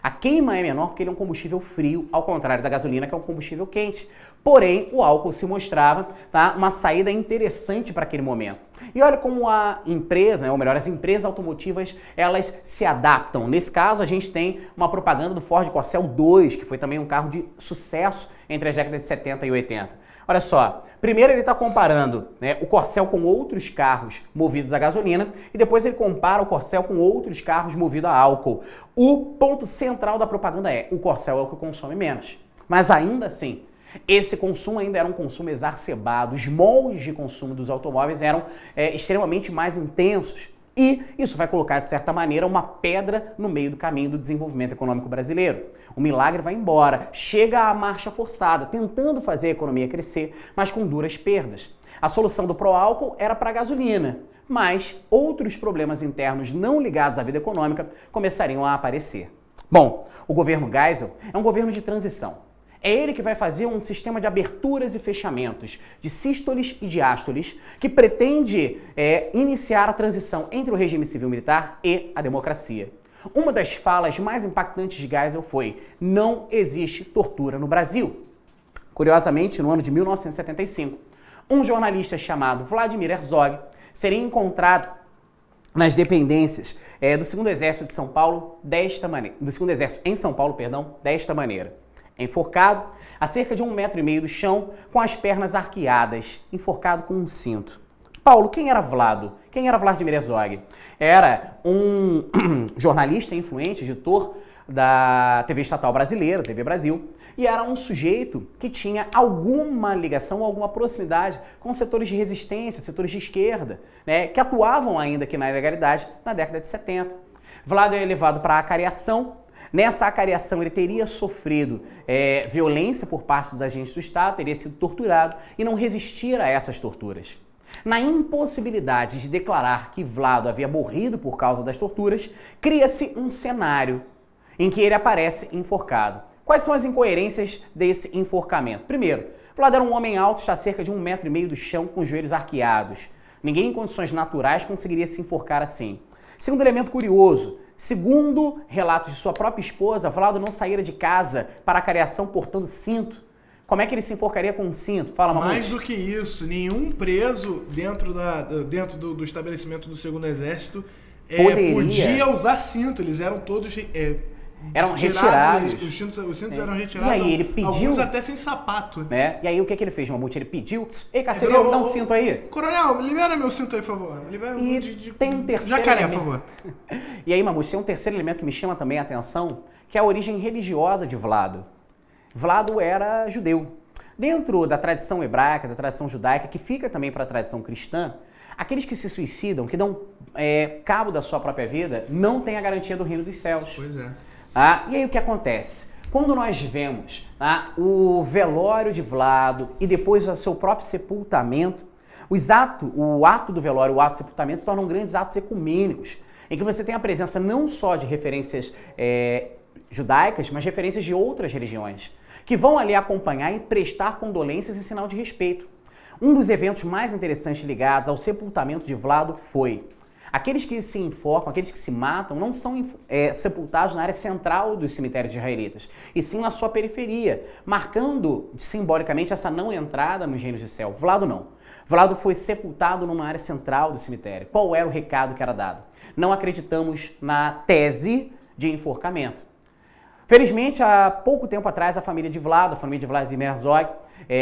A queima é menor porque ele é um combustível frio, ao contrário da gasolina, que é um combustível quente. Porém, o álcool se mostrava uma saída interessante para aquele momento. E olha como a empresa, ou melhor, as empresas automotivas, elas se adaptam. Nesse caso, a gente tem uma propaganda do Ford Corcel 2, que foi também um carro de sucesso entre as décadas de 70 e 80. Olha só, primeiro ele está comparando o Corcel com outros carros movidos a gasolina e depois ele compara o Corcel com outros carros movidos a álcool. O ponto central da propaganda o Corcel é o que consome menos. Mas ainda assim, Esse consumo ainda era um consumo exacerbado, os moldes de consumo dos automóveis eram extremamente mais intensos. E isso vai colocar, de certa maneira, uma pedra no meio do caminho do desenvolvimento econômico brasileiro. O milagre vai embora, chega a marcha forçada, tentando fazer a economia crescer, mas com duras perdas. A solução do pró-álcool era para a gasolina, mas outros problemas internos não ligados à vida econômica começariam a aparecer. Bom, o governo Geisel é um governo de transição. É ele que vai fazer um sistema de aberturas e fechamentos, de sístoles e diástoles, que pretende iniciar a transição entre o regime civil-militar e a democracia. Uma das falas mais impactantes de Geisel foi: não existe tortura no Brasil. Curiosamente, no ano de 1975, um jornalista chamado Vladimir Herzog seria encontrado nas dependências do Segundo Exército de São Paulo desta maneira, do Segundo Exército em São Paulo, perdão, desta maneira. Enforcado a cerca de 1,5 metros do chão, com as pernas arqueadas, enforcado com um cinto. Paulo, quem era Vlado? Quem era Vladimir Herzog? Era um jornalista influente, editor da TV estatal brasileira, TV Brasil, e era um sujeito que tinha alguma ligação, alguma proximidade com setores de resistência, setores de esquerda, né, que atuavam ainda aqui na ilegalidade na década de 70. Vlado é levado para a acariação. Nessa acariação ele teria sofrido violência por parte dos agentes do Estado, teria sido torturado e não resistir a essas torturas. Na impossibilidade de declarar que Vlado havia morrido por causa das torturas, cria-se um cenário em que ele aparece enforcado. Quais são as incoerências desse enforcamento? Primeiro, Vlado era um homem alto, está a cerca de 1,5 metros do chão, com os joelhos arqueados. Ninguém em condições naturais conseguiria se enforcar assim. Segundo elemento curioso, segundo relatos de sua própria esposa, Vlado não saíra de casa para a acariação portando cinto. Como é que ele se enforcaria com um cinto? Fala, Mamute. Mais do que isso, nenhum preso dentro do estabelecimento do Segundo Exército podia usar cinto. Eles eram todos eram retirados. Os cintos eram retirados. E aí ele pediu... Alguns até sem sapato. Né? E aí o que ele fez, Mamute? Ele pediu: ei, carcereiro, dá um cinto aí. Coronel, libera meu cinto aí, por favor. Tem um terceiro jacaré, elemento. por favor. E aí, Mamute, tem um terceiro elemento que me chama também a atenção, que é a origem religiosa de Vlado. Vlado era judeu. Dentro da tradição hebraica, da tradição judaica, que fica também para a tradição cristã, aqueles que se suicidam, que dão cabo da sua própria vida, não têm a garantia do reino dos céus. Pois é. E aí o que acontece? Quando nós vemos o velório de Vlado e depois o seu próprio sepultamento, o ato do velório, o ato do sepultamento se tornam grandes atos ecumênicos, em que você tem a presença não só de referências judaicas, mas referências de outras religiões, que vão ali acompanhar e prestar condolências em sinal de respeito. Um dos eventos mais interessantes ligados ao sepultamento de Vlado foi: aqueles que se enforcam, aqueles que se matam, não são sepultados na área central dos cemitérios israelitas, e sim na sua periferia, marcando simbolicamente essa não entrada nos reinos do céu. Vlado não. Vlado foi sepultado numa área central do cemitério. Qual era o recado que era dado? Não acreditamos na tese de enforcamento. Felizmente, há pouco tempo atrás, a família de Vladimir Herzog,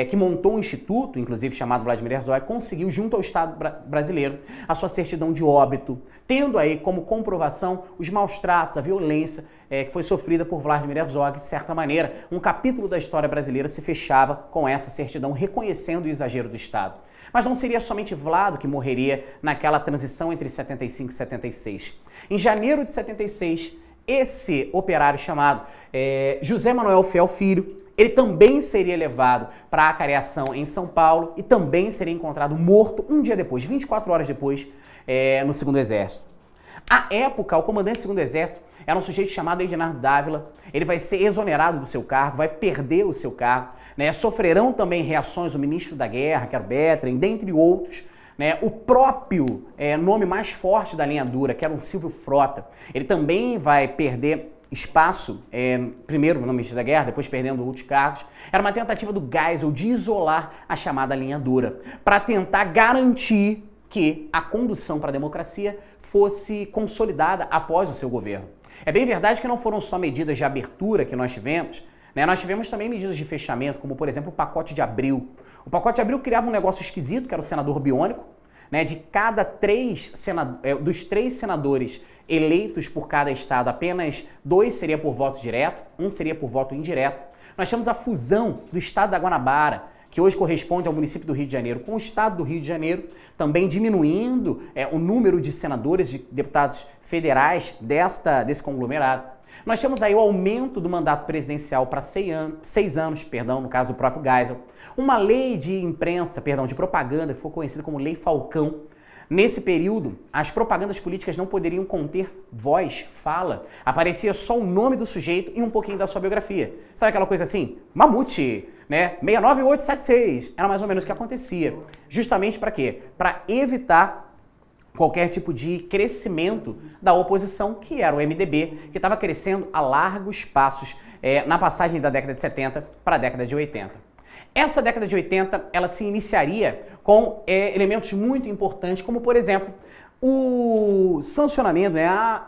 que montou um instituto, inclusive chamado Vladimir Herzog, conseguiu, junto ao Estado brasileiro, a sua certidão de óbito, tendo aí como comprovação os maus tratos, a violência que foi sofrida por Vladimir Herzog. De certa maneira, um capítulo da história brasileira se fechava com essa certidão, reconhecendo o exagero do Estado. Mas não seria somente Vlado que morreria naquela transição entre 75 e 76. Em janeiro de 76, esse operário chamado José Manuel Fiel Filho, ele também seria levado para a acariação em São Paulo e também seria encontrado morto um dia depois, 24 horas depois, no Segundo Exército. À época, o comandante do Segundo Exército era um sujeito chamado Ednardo Dávila. Ele vai ser exonerado do seu cargo, vai perder o seu cargo, né? Sofrerão também reações do ministro da Guerra, que era o Betlen, dentre outros. Né, o próprio nome mais forte da linha dura, que era um Silvio Frota, ele também vai perder espaço, primeiro no Ministério da Guerra, depois perdendo outros cargos. Era uma tentativa do Geisel de isolar a chamada linha dura, para tentar garantir que a condução para a democracia fosse consolidada após o seu governo. É bem verdade que não foram só medidas de abertura que nós tivemos, né? Nós tivemos também medidas de fechamento, como por exemplo o pacote de Abril. O pacote de Abril criava um negócio esquisito, que era o senador biônico, né? De cada dos 3 senadores eleitos por cada estado, apenas 2 seria por voto direto, 1 seria por voto indireto. nós temos a fusão do estado da Guanabara, que hoje corresponde ao município do Rio de Janeiro, com o estado do Rio de Janeiro, também diminuindo o número de senadores, de deputados federais desse conglomerado. Nós temos aí o aumento do mandato presidencial para 6 anos, no caso do próprio Geisel. Uma lei de imprensa, de propaganda, que foi conhecida como Lei Falcão. Nesse período, as propagandas políticas não poderiam conter voz, fala. Aparecia só o nome do sujeito e um pouquinho da sua biografia. Sabe aquela coisa assim? Mamute, né? 69876. Era mais ou menos o que acontecia. Justamente para quê? Para evitar qualquer tipo de crescimento da oposição, que era o MDB, que estava crescendo a largos passos na passagem da década de 70 para a década de 80. Essa década de 80, ela se iniciaria com elementos muito importantes, como, por exemplo, o sancionamento, a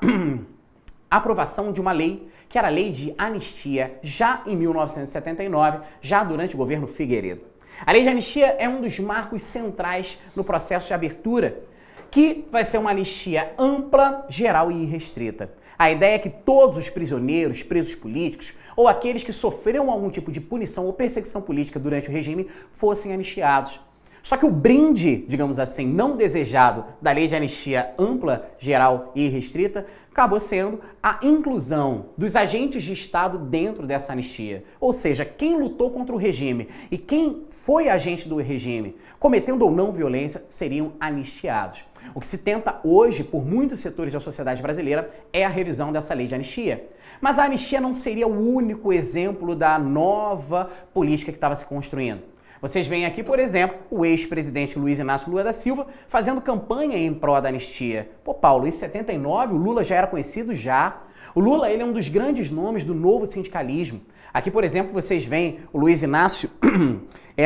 aprovação de uma lei, que era a Lei de Anistia, já em 1979, já durante o governo Figueiredo. A Lei de Anistia é um dos marcos centrais no processo de abertura, que vai ser uma anistia ampla, geral e irrestrita. A ideia é que todos os prisioneiros, presos políticos, ou aqueles que sofreram algum tipo de punição ou perseguição política durante o regime fossem anistiados. Só que o brinde, digamos assim, não desejado da lei de anistia ampla, geral e irrestrita acabou sendo a inclusão dos agentes de Estado dentro dessa anistia. Ou seja, quem lutou contra o regime e quem foi agente do regime, cometendo ou não violência, seriam anistiados. O que se tenta hoje, por muitos setores da sociedade brasileira, é a revisão dessa lei de anistia. Mas a anistia não seria o único exemplo da nova política que estava se construindo. Vocês veem aqui, por exemplo, o ex-presidente Luiz Inácio Lula da Silva fazendo campanha em prol da anistia. Pô, Paulo, em 79 o Lula já era conhecido já. O Lula, ele é um dos grandes nomes do novo sindicalismo. Aqui, por exemplo, vocês veem o Luiz Inácio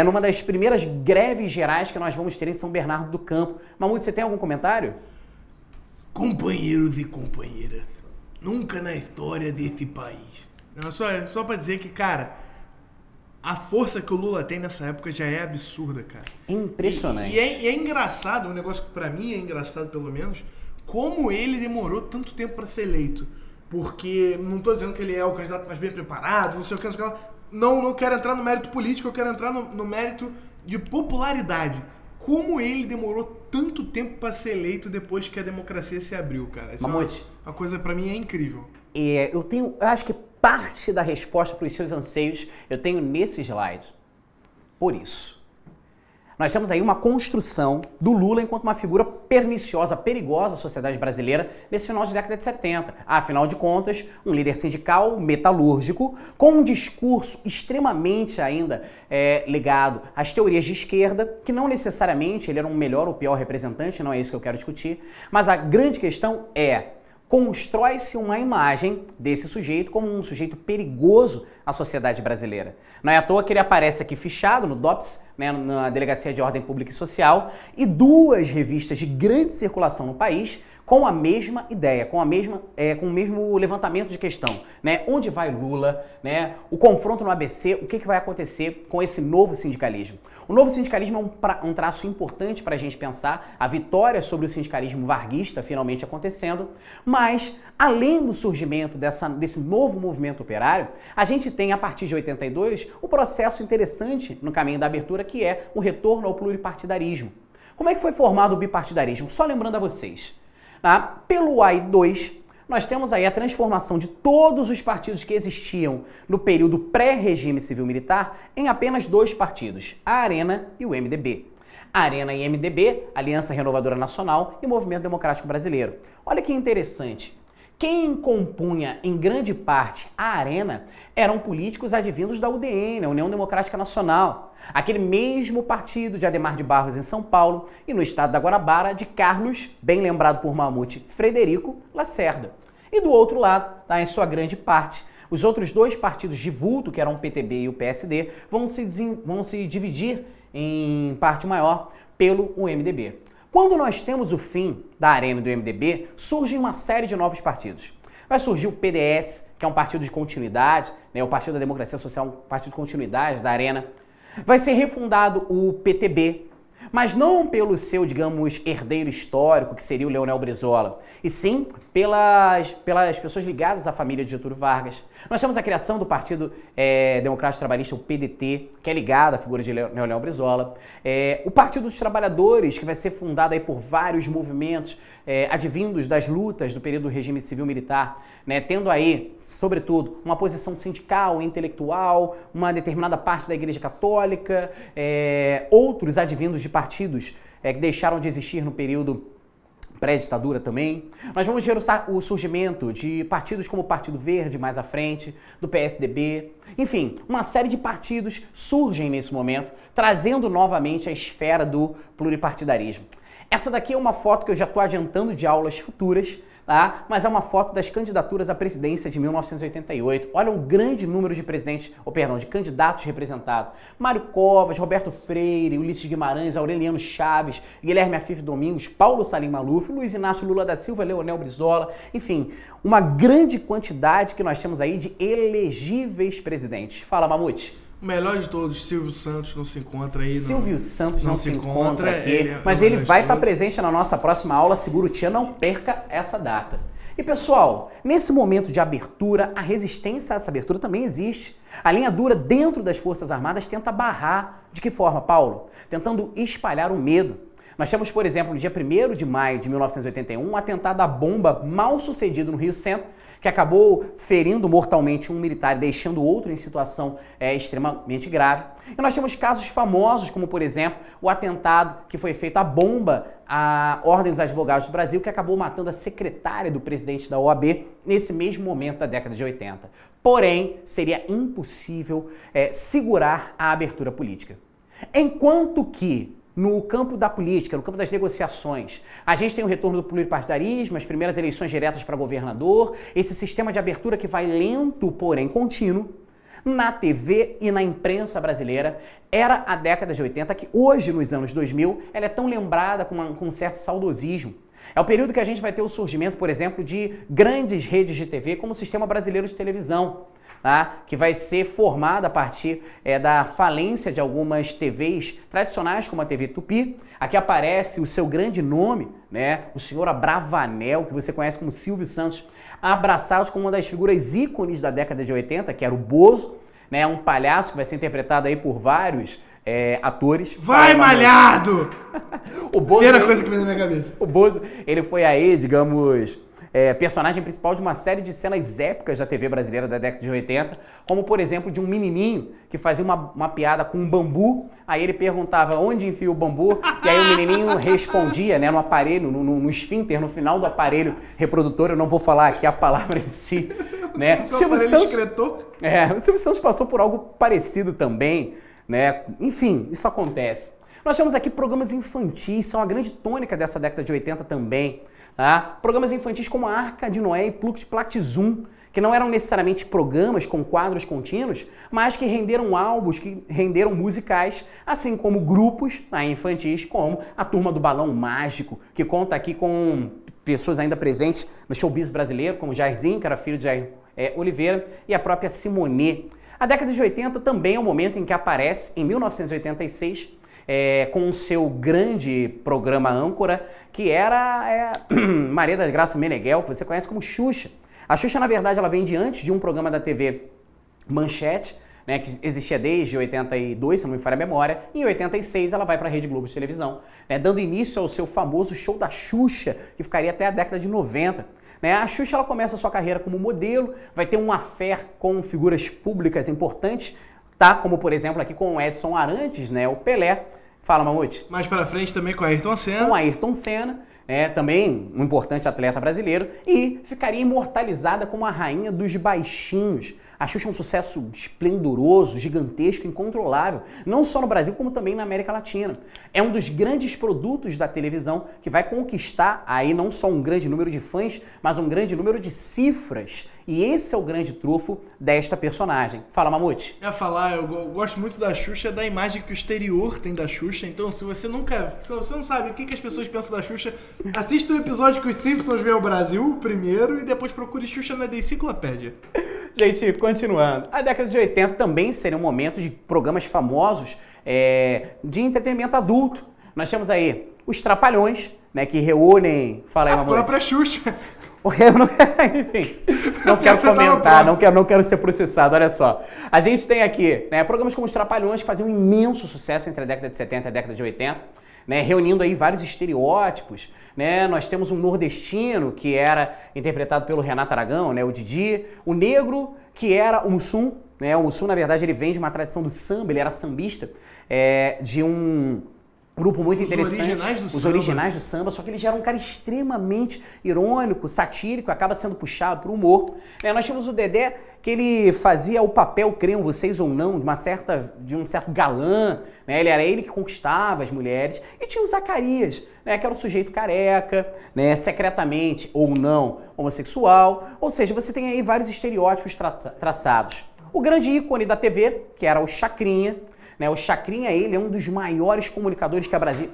numa das primeiras greves gerais que nós vamos ter em São Bernardo do Campo. Mamute, você tem algum comentário? Companheiros e companheiras, nunca na história desse país. Não, só pra dizer que, cara, a força que o Lula tem nessa época já é absurda, cara. Impressionante. E é engraçado, um negócio que pra mim é engraçado pelo menos, como ele demorou tanto tempo pra ser eleito. Porque, não tô dizendo que ele é o candidato mais bem preparado, não sei o que, não sei o que. Não quero entrar no mérito político, eu quero entrar no mérito de popularidade. Como ele demorou tanto tempo pra ser eleito depois que a democracia se abriu, cara. Isso Mamute. Uma coisa pra mim é incrível. Eu acho que parte da resposta para os seus anseios eu tenho nesse slide. Por isso, nós temos aí uma construção do Lula enquanto uma figura perniciosa, perigosa à sociedade brasileira nesse final de década de 70. Afinal de contas, um líder sindical metalúrgico com um discurso extremamente ainda ligado às teorias de esquerda, que não necessariamente ele era um melhor ou pior representante, não é isso que eu quero discutir, mas a grande questão é: constrói-se uma imagem desse sujeito como um sujeito perigoso à sociedade brasileira. Não é à toa que ele aparece aqui fichado no DOPS, na Delegacia de Ordem Pública e Social, e 2 revistas de grande circulação no país com a mesma ideia, com o mesmo levantamento de questão, né? Onde vai Lula, né? O confronto no ABC, o que vai acontecer com esse novo sindicalismo? O novo sindicalismo é um traço importante para a gente pensar, a vitória sobre o sindicalismo varguista finalmente acontecendo, mas além do surgimento desse novo movimento operário, a gente tem a partir de 82 um processo interessante no caminho da abertura, que é o retorno ao pluripartidarismo. Como é que foi formado o bipartidarismo? Só lembrando a vocês. Pelo AI2, nós temos aí a transformação de todos os partidos que existiam no período pré-regime civil-militar em apenas 2 partidos, a Arena e o MDB. A Arena e MDB, Aliança Renovadora Nacional e Movimento Democrático Brasileiro. Olha que interessante. Quem compunha em grande parte a Arena eram políticos advindos da UDN, a União Democrática Nacional, aquele mesmo partido de Adhemar de Barros em São Paulo e no estado da Guanabara de Carlos, bem lembrado por Mamute, Frederico Lacerda. E do outro lado, em sua grande parte, os outros 2 partidos de vulto, que eram o PTB e o PSD, vão se dividir em parte maior pelo MDB. Quando nós temos o fim da Arena e do MDB, surge uma série de novos partidos. Vai surgir o PDS, que é um partido de continuidade, o Partido da Democracia Social, um partido de continuidade da Arena. Vai ser refundado o PTB. mas não pelo seu, digamos, herdeiro histórico, que seria o Leonel Brizola, e sim pelas pessoas ligadas à família de Getúlio Vargas. Nós temos a criação do Partido Democrático Trabalhista, o PDT, que é ligado à figura de Leonel Brizola, o Partido dos Trabalhadores, que vai ser fundado aí por vários movimentos advindos das lutas do período do regime civil-militar, né, tendo aí, sobretudo, uma posição sindical, intelectual, uma determinada parte da Igreja Católica, outros advindos de partidos que deixaram de existir no período pré-ditadura também. Nós vamos ver o surgimento de partidos como o Partido Verde mais à frente, do PSDB. Enfim, uma série de partidos surgem nesse momento, trazendo novamente a esfera do pluripartidarismo. Essa daqui é uma foto que eu já estou adiantando de aulas futuras, tá? Mas é uma foto das candidaturas à presidência de 1988. Olha o grande número de de candidatos representados. Mário Covas, Roberto Freire, Ulisses Guimarães, Aureliano Chaves, Guilherme Afif Domingos, Paulo Salim Maluf, Luiz Inácio Lula da Silva, Leonel Brizola, enfim, uma grande quantidade que nós temos aí de elegíveis presidentes. Fala, Mamute. O melhor de todos, Silvio Santos não se encontra aí. Silvio Santos não se encontra aqui, ele mas ele vai estar presente na nossa próxima aula, segura o tia, não perca essa data. E pessoal, nesse momento de abertura, a resistência a essa abertura também existe. A linha dura dentro das Forças Armadas tenta barrar. De que forma, Paulo? Tentando espalhar o medo. Nós temos, por exemplo, no dia 1º de maio de 1981, um atentado à bomba mal sucedido no Rio Centro, que acabou ferindo mortalmente um militar e deixando outro em situação extremamente grave. E nós temos casos famosos, como, por exemplo, o atentado que foi feito à bomba à Ordem dos Advogados do Brasil, que acabou matando a secretária do presidente da OAB nesse mesmo momento da década de 80. Porém, seria impossível segurar a abertura política. Enquanto que no campo da política, no campo das negociações, a gente tem o retorno do pluripartidarismo, as primeiras eleições diretas para governador, esse sistema de abertura que vai lento, porém contínuo. Na TV e na imprensa brasileira, era a década de 80, que hoje, nos anos 2000, ela é tão lembrada com um certo saudosismo. É o período que a gente vai ter o surgimento, por exemplo, de grandes redes de TV, como o Sistema Brasileiro de Televisão, tá? Que vai ser formada a partir da falência de algumas TVs tradicionais, como a TV Tupi. Aqui aparece o seu grande nome, né? O senhor Abravanel, que você conhece como Silvio Santos, abraçados como uma das figuras ícones da década de 80, que era o Bozo, né? Um palhaço que vai ser interpretado aí por vários atores. Vai, malhado! O Bozo, primeira coisa que vem na minha cabeça. O Bozo, ele foi aí, digamos, personagem principal de uma série de cenas épicas da TV brasileira da década de 80, como, por exemplo, de um menininho que fazia uma piada com um bambu, aí ele perguntava onde enfia o bambu, e aí o menininho respondia, né, no aparelho, no esfíncter, no final do aparelho reprodutor, eu não vou falar aqui a palavra em si, né? O Silvio Santos passou por algo parecido também, né? Enfim, isso acontece. Nós temos aqui programas infantis, são a grande tônica dessa década de 80 também. Tá? Programas infantis como a Arca de Noé e Platzum, que não eram necessariamente programas com quadros contínuos, mas que renderam álbuns, que renderam musicais, assim como grupos infantis, como a Turma do Balão Mágico, que conta aqui com pessoas ainda presentes no showbiz brasileiro, como Jairzinho, que era filho de Jair Oliveira, e a própria Simone. A década de 80 também é o momento em que aparece, em 1986, com o seu grande programa âncora, que era Maria da Graça Meneghel, que você conhece como Xuxa. A Xuxa, na verdade, ela vem diante de um programa da TV Manchete, né, que existia desde 82, se não me falha a memória, e em 86 ela vai para a Rede Globo de televisão, né, dando início ao seu famoso show da Xuxa, que ficaria até a década de 90. Né? A Xuxa ela começa a sua carreira como modelo, vai ter um affair com figuras públicas importantes, tá? Como, por exemplo, aqui com o Edson Arantes, né, o Pelé. Fala, Mamute. Mais pra frente também com Ayrton Senna. Com Ayrton Senna, também um importante atleta brasileiro, e ficaria imortalizada como a rainha dos baixinhos. A Xuxa é um sucesso esplendoroso, gigantesco, incontrolável, não só no Brasil, como também na América Latina. É um dos grandes produtos da televisão que vai conquistar aí não só um grande número de fãs, mas um grande número de cifras. E esse é o grande trunfo desta personagem. Fala, Mamute. Eu ia falar, eu gosto muito da Xuxa, da imagem que o exterior tem da Xuxa. Então, se você não sabe o que as pessoas pensam da Xuxa, assista o episódio que os Simpsons vêm ao Brasil primeiro e depois procure Xuxa na enciclopédia. Gente, continuando. A década de 80 também seria um momento de programas famosos de entretenimento adulto. Nós temos aí os Trapalhões, né, que reúnem... Fala aí, A Mamãe. própria Xuxa. Eu não, enfim, não quero comentar, não quero ser processado, olha só. A gente tem aqui, né, programas como os Trapalhões que faziam um imenso sucesso entre a década de 70 e a década de 80, né, reunindo aí vários estereótipos, né? Nós temos um nordestino que era interpretado pelo Renato Aragão, né, o Didi, o negro que era o Mussum, né? O Mussum, na verdade, ele vem de uma tradição do samba, ele era sambista, de um grupo muito interessante, os originais do samba, só que ele já era um cara extremamente irônico, satírico, acaba sendo puxado pro humor. Nós tínhamos o Dedé, que ele fazia o papel, creiam vocês ou não, de um certo galã, né? Era ele que conquistava as mulheres. E tinha o Zacarias, né? Que era o sujeito careca, né? Secretamente ou não homossexual. Ou seja, você tem aí vários estereótipos traçados. O grande ícone da TV, que era o Chacrinha, né? O Chacrinha, ele é um dos maiores comunicadores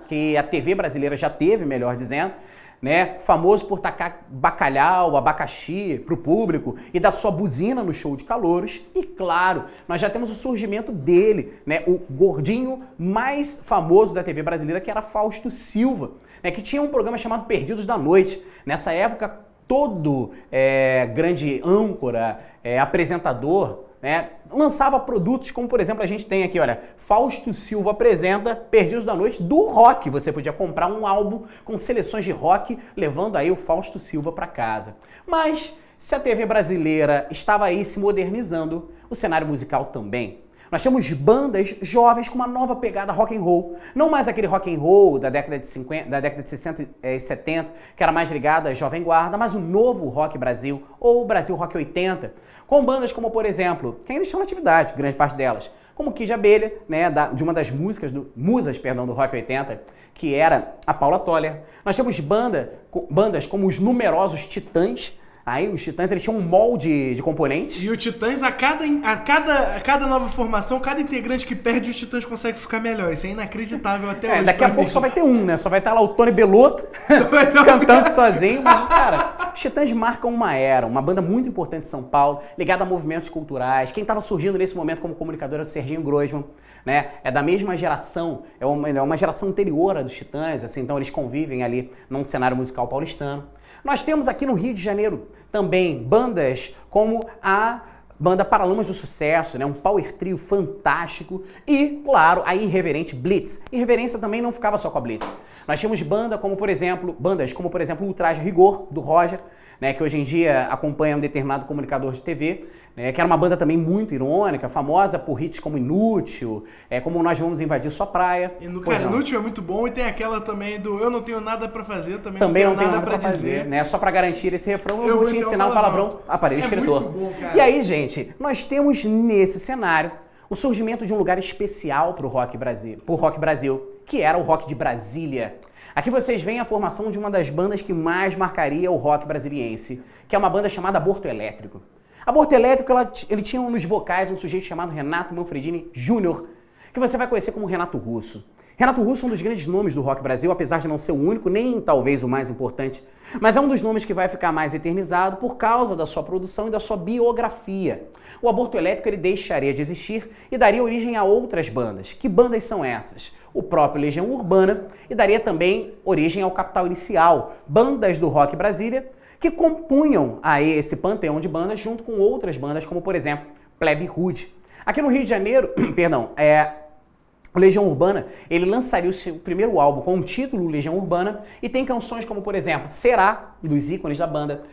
que a TV brasileira já teve, melhor dizendo, né? Famoso por tacar bacalhau, abacaxi pro público e dar sua buzina no show de calouros. E claro, nós já temos o surgimento dele, né? O gordinho mais famoso da TV brasileira, que era Fausto Silva, né? Que tinha um programa chamado Perdidos da Noite. Nessa época, todo grande âncora, apresentador, né, lançava produtos como, por exemplo, a gente tem aqui, olha, Fausto Silva apresenta Perdidos da Noite do rock. Você podia comprar um álbum com seleções de rock, levando aí o Fausto Silva para casa. Mas, se a TV brasileira estava aí se modernizando, o cenário musical também. Nós temos bandas jovens com uma nova pegada rock and roll. Não mais aquele rock and roll da década de 50, da década de 60 e 70, que era mais ligado à Jovem Guarda, mas o novo rock Brasil, ou o Brasil Rock 80, com bandas como, por exemplo, que ainda estão na atividade, grande parte delas, como Kid Abelha, né, de uma das musas do Rock 80, que era a Paula Toller. Nós temos bandas como os numerosos Titãs. Aí os Titãs, eles tinham um molde de componentes. E os Titãs, a cada nova formação, cada integrante que perde, os Titãs conseguem ficar melhor. Isso é inacreditável até hoje. Daqui a pouco só vai ter um, né? Só vai estar lá o Tony Bellotto cantando sozinho. Mas, cara, os Titãs marcam uma era, uma banda muito importante de São Paulo, ligada a movimentos culturais. Quem estava surgindo nesse momento como comunicador era o Serginho Grossman, né? É da mesma geração, é uma geração anterior à dos Titãs, assim, então eles convivem ali num cenário musical paulistano. Nós temos aqui no Rio de Janeiro também bandas como a banda Paralamas do Sucesso, né? Um power trio fantástico e, claro, a irreverente Blitz. Irreverência também não ficava só com a Blitz. Nós tínhamos bandas como, por exemplo, o Ultraje Rigor, do Roger, né? Que hoje em dia acompanha um determinado comunicador de TV, né? Que era uma banda também muito irônica, famosa por hits como Inútil, como Nós Vamos Invadir Sua Praia. Inútil é muito bom, e tem aquela também do Eu Não Tenho Nada Pra Fazer, também não tenho nada pra dizer, né? Só pra garantir esse refrão, eu vou te ensinar o palavrão aparelho escritor. Muito bom, cara. E aí, gente, nós temos nesse cenário o surgimento de um lugar especial pro Rock Brasil, que era o Rock de Brasília. Aqui vocês veem a formação de uma das bandas que mais marcaria o rock brasiliense, que é uma banda chamada Aborto Elétrico. Aborto Elétrico, ele tinha nos vocais um sujeito chamado Renato Manfredini Jr., que você vai conhecer como Renato Russo. Renato Russo é um dos grandes nomes do rock Brasil, apesar de não ser o único, nem talvez o mais importante, mas é um dos nomes que vai ficar mais eternizado por causa da sua produção e da sua biografia. O Aborto Elétrico, ele deixaria de existir e daria origem a outras bandas. Que bandas são essas? O próprio Legião Urbana, e daria também origem ao Capital Inicial, bandas do rock Brasília, que compunham aí esse panteão de bandas junto com outras bandas, como por exemplo, Plebe Rude. Aqui no Rio de Janeiro, o Legião Urbana, ele lançaria o seu primeiro álbum com o título Legião Urbana e tem canções como, por exemplo, Será, dos ícones da banda,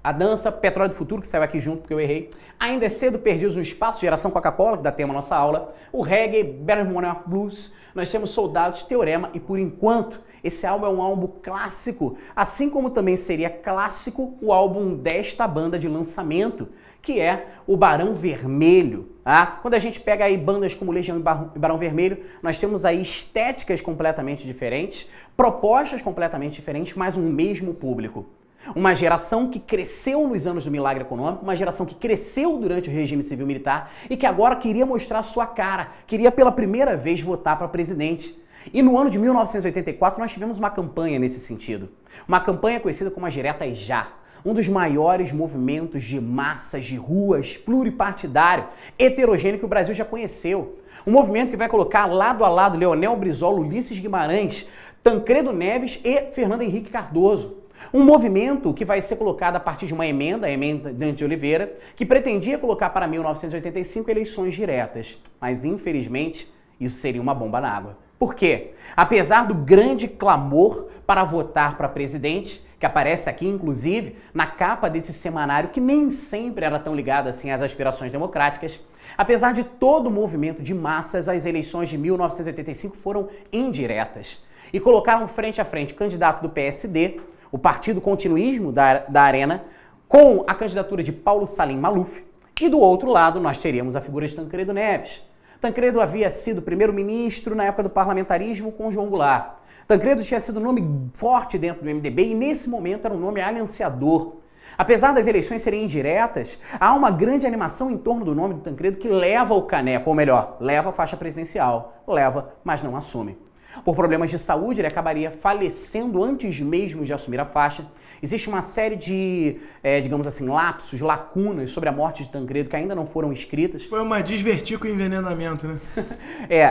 a Dança, Petróleo do Futuro, que saiu aqui junto porque eu errei, Ainda é Cedo, Perdidos no Espaço, Geração Coca-Cola, que dá tema à nossa aula, o Reggae, Better Morning of Blues, nós temos Soldados, Teorema e Por Enquanto. Esse álbum é um álbum clássico, assim como também seria clássico o álbum desta banda de lançamento, que é o Barão Vermelho. Tá? Quando a gente pega aí bandas como Legião e Barão Vermelho, nós temos aí estéticas completamente diferentes, propostas completamente diferentes, mas um mesmo público. Uma geração que cresceu nos anos do milagre econômico, uma geração que cresceu durante o regime civil-militar e que agora queria mostrar sua cara, queria pela primeira vez votar para presidente. E no ano de 1984 nós tivemos uma campanha nesse sentido. Uma campanha conhecida como as Diretas Já. um dos maiores movimentos de massas de ruas pluripartidário, heterogêneo que o Brasil já conheceu. Um movimento que vai colocar lado a lado Leonel Brizola, Ulisses Guimarães, Tancredo Neves e Fernando Henrique Cardoso. Um movimento que vai ser colocado a partir de uma emenda, a emenda Dante de Oliveira, que pretendia colocar para 1985 eleições diretas. Mas, infelizmente, isso seria uma bomba na água. Por quê? Apesar do grande clamor para votar para presidente, que aparece aqui, inclusive, na capa desse semanário, que nem sempre era tão ligado assim às aspirações democráticas, apesar de todo o movimento de massas, as eleições de 1985 foram indiretas e colocaram frente a frente o candidato do PSD, o Partido Continuismo da Arena, com a candidatura de Paulo Salim Maluf, e do outro lado nós teríamos a figura de Tancredo Neves. Tancredo havia sido primeiro-ministro na época do parlamentarismo com João Goulart. Tancredo tinha sido um nome forte dentro do MDB e nesse momento era um nome alianciador. Apesar das eleições serem indiretas, há uma grande animação em torno do nome do Tancredo que leva o caneco, ou melhor, leva a faixa presidencial. Leva, mas não assume. Por problemas de saúde, ele acabaria falecendo antes mesmo de assumir a faixa. Existe uma série de, digamos assim, lapsos, lacunas sobre a morte de Tancredo que ainda não foram escritas. Foi uma desvertico envenenamento, né?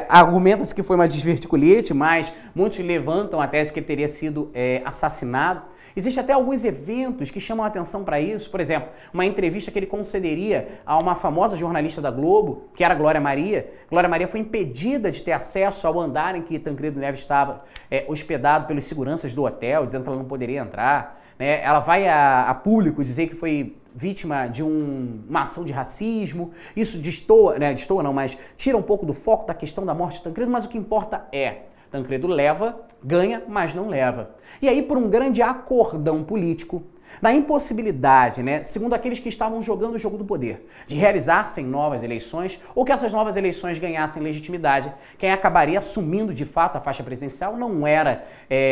Argumenta-se que foi uma desverticulite, mas muitos levantam a tese que ele teria sido assassinado. Existem até alguns eventos que chamam a atenção para isso. Por exemplo, uma entrevista que ele concederia a uma famosa jornalista da Globo, que era Glória Maria. Glória Maria foi impedida de ter acesso ao andar em que Tancredo Neves estava hospedado pelos seguranças do hotel, dizendo que ela não poderia entrar. Né? Ela vai a público dizer que foi vítima de uma ação de racismo. Isso mas tira um pouco do foco da questão da morte de Tancredo, mas o que importa é Tancredo leva, ganha, mas não leva. E aí, por um grande acordão político, na impossibilidade, segundo aqueles que estavam jogando o jogo do poder, de realizar-se novas eleições ou que essas novas eleições ganhassem legitimidade, quem acabaria assumindo de fato a faixa presidencial não era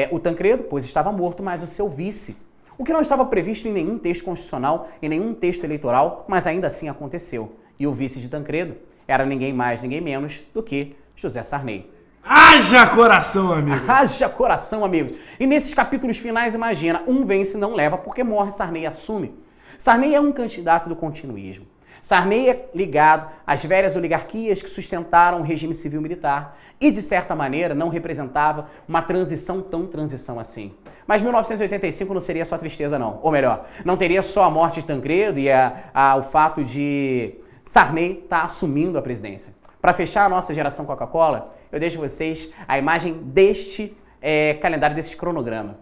o Tancredo, pois estava morto, mas o seu vice. O que não estava previsto em nenhum texto constitucional, em nenhum texto eleitoral, mas ainda assim aconteceu. E o vice de Tancredo era ninguém mais, ninguém menos do que José Sarney. Haja coração, amigo! Haja coração, amigo! E nesses capítulos finais, imagina, um vence e não leva porque morre, Sarney assume. Sarney é um candidato do continuismo. Sarney é ligado às velhas oligarquias que sustentaram o regime civil-militar e, de certa maneira, não representava uma transição assim. Mas 1985 não seria só tristeza, não. Ou melhor, não teria só a morte de Tancredo e o fato de Sarney estar assumindo a presidência. Para fechar a nossa geração Coca-Cola, eu deixo vocês a imagem deste calendário, desse cronograma.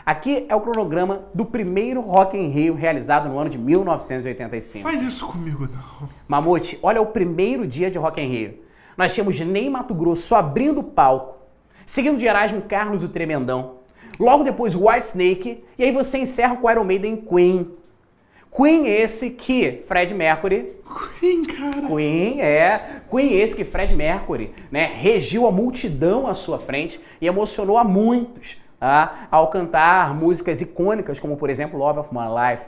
Aqui é o cronograma do primeiro Rock in Rio realizado no ano de 1985. Faz isso comigo, não. Mamute, olha o primeiro dia de Rock in Rio. Nós tínhamos Ney Matogrosso abrindo o palco, seguindo de Erasmo Carlos, o Tremendão. Logo depois Whitesnake, e aí você encerra com Iron Maiden e Queen. Queen esse que Fred Mercury... Queen, cara! Queen esse que Fred Mercury, regiu a multidão à sua frente e emocionou a muitos, tá? Ao cantar músicas icônicas como, por exemplo, Love of My Life.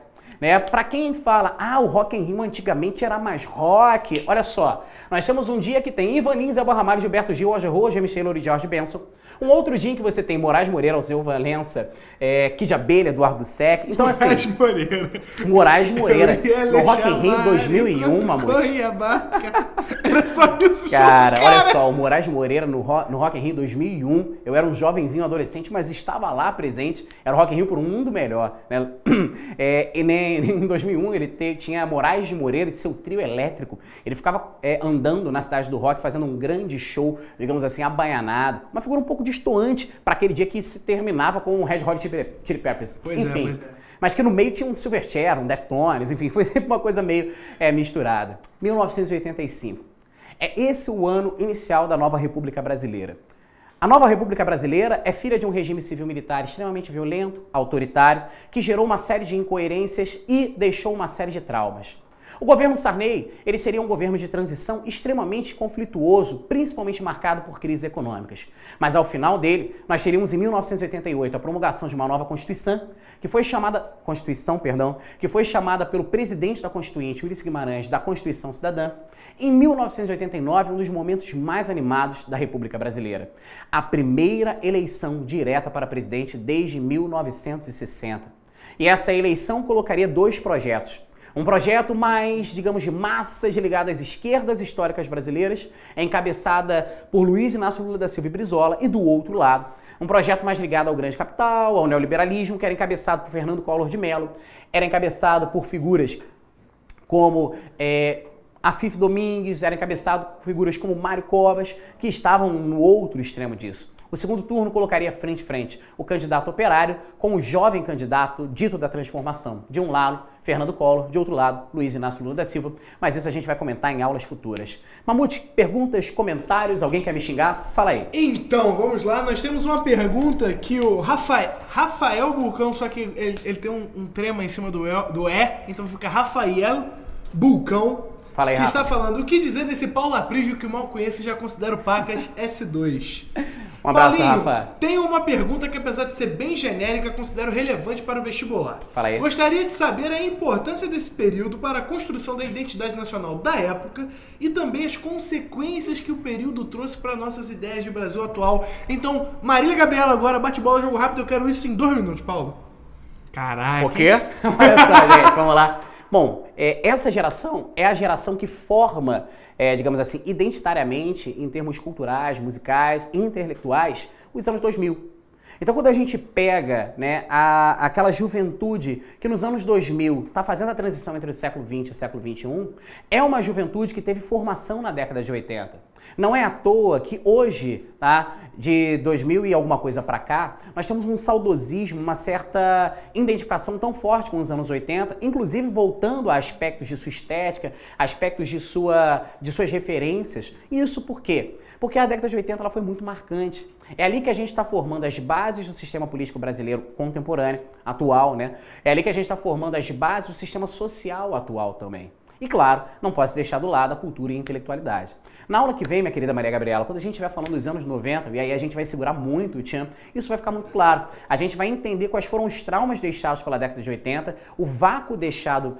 Para quem fala, o Rock in Rio antigamente era mais rock, olha só, nós temos um dia que tem Ivan Lins, Elba Ramalho, Gilberto Gil, Roger Roger, James Taylor e George Benson. Um outro dia em que você tem Moraes Moreira, Alceu Valença, Kid Abelha, Eduardo Sec. Então, assim, Moraes Moreira. No Rock in Rio 2001, Mamute. Era só isso. Cara, olha só, o Moraes Moreira no Rock in Rio 2001, eu era um jovenzinho adolescente, mas estava lá presente. Era o Rock in Rio por um mundo melhor. Em 2001 ele tinha Moraes de Moreira e seu trio elétrico. Ele ficava andando na cidade do rock, fazendo um grande show, digamos assim, abaianado. Uma figura um pouco distoante para aquele dia que se terminava com o Red Hot Chili Peppers. Enfim, mas que no meio tinha um Silverchair, um Deftones, enfim, foi sempre uma coisa meio misturada. 1985. É esse o ano inicial da nova República Brasileira. A nova República Brasileira é filha de um regime civil-militar extremamente violento, autoritário, que gerou uma série de incoerências e deixou uma série de traumas. O governo Sarney, ele seria um governo de transição extremamente conflituoso, principalmente marcado por crises econômicas. Mas ao final dele, nós teríamos em 1988 a promulgação de uma nova Constituição, que foi chamada pelo presidente da Constituinte, Ulisses Guimarães, da Constituição Cidadã. Em 1989, um dos momentos mais animados da República Brasileira. A primeira eleição direta para presidente desde 1960. E essa eleição colocaria 2 projetos. Um projeto mais, digamos, de massas ligadas às esquerdas históricas brasileiras, encabeçada por Luiz Inácio Lula da Silva e Brizola, e do outro lado, um projeto mais ligado ao grande capital, ao neoliberalismo, que era encabeçado por Fernando Collor de Mello, era encabeçado por figuras como Afif Domingues, era encabeçado por figuras como Mário Covas, que estavam no outro extremo disso. O segundo turno colocaria frente a frente o candidato operário com o jovem candidato dito da transformação. De um lado, Fernando Collor, de outro lado, Luiz Inácio Lula da Silva, mas isso a gente vai comentar em aulas futuras. Mamute, perguntas, comentários, alguém quer me xingar? Fala aí. Então, vamos lá, nós temos uma pergunta que o Rafael Bulcão, só que ele tem um trema em cima do E, então fica Rafael Bulcão. Fala aí, que Rafa. está falando, o que dizer desse Paulo Aprígio que mal conheço e já considero pacas S2? Um abraço, Paulinho, Rafa. tenho uma pergunta que, apesar de ser bem genérica, considero relevante para o vestibular. Fala aí. Gostaria de saber a importância desse período para a construção da identidade nacional da época e também as consequências que o período trouxe para nossas ideias de Brasil atual. Então, Marília Gabriela agora, bate bola, jogo rápido, eu quero isso em 2 minutos, Paulo. Caraca. O quê? Olha só, gente, vamos lá. Bom, essa geração é a geração que forma, digamos assim, identitariamente, em termos culturais, musicais, intelectuais, os anos 2000. Então, quando a gente pega, né, aquela juventude que nos anos 2000 está fazendo a transição entre o século XX e o século XXI, é uma juventude que teve formação na década de 80. Não é à toa que hoje, tá, de 2000 e alguma coisa para cá, nós temos um saudosismo, uma certa identificação tão forte com os anos 80, inclusive voltando a aspectos de sua estética, aspectos de suas referências. E isso por quê? Porque a década de 80 ela foi muito marcante. É ali que a gente está formando as bases do sistema político brasileiro contemporâneo, atual, né? É ali que a gente está formando as bases do sistema social atual também. E claro, não posso deixar do lado a cultura e a intelectualidade. Na aula que vem, minha querida Maria Gabriela, quando a gente vai falando dos anos 90, e aí a gente vai segurar muito o tchan, isso vai ficar muito claro. A gente vai entender quais foram os traumas deixados pela década de 80, o vácuo deixado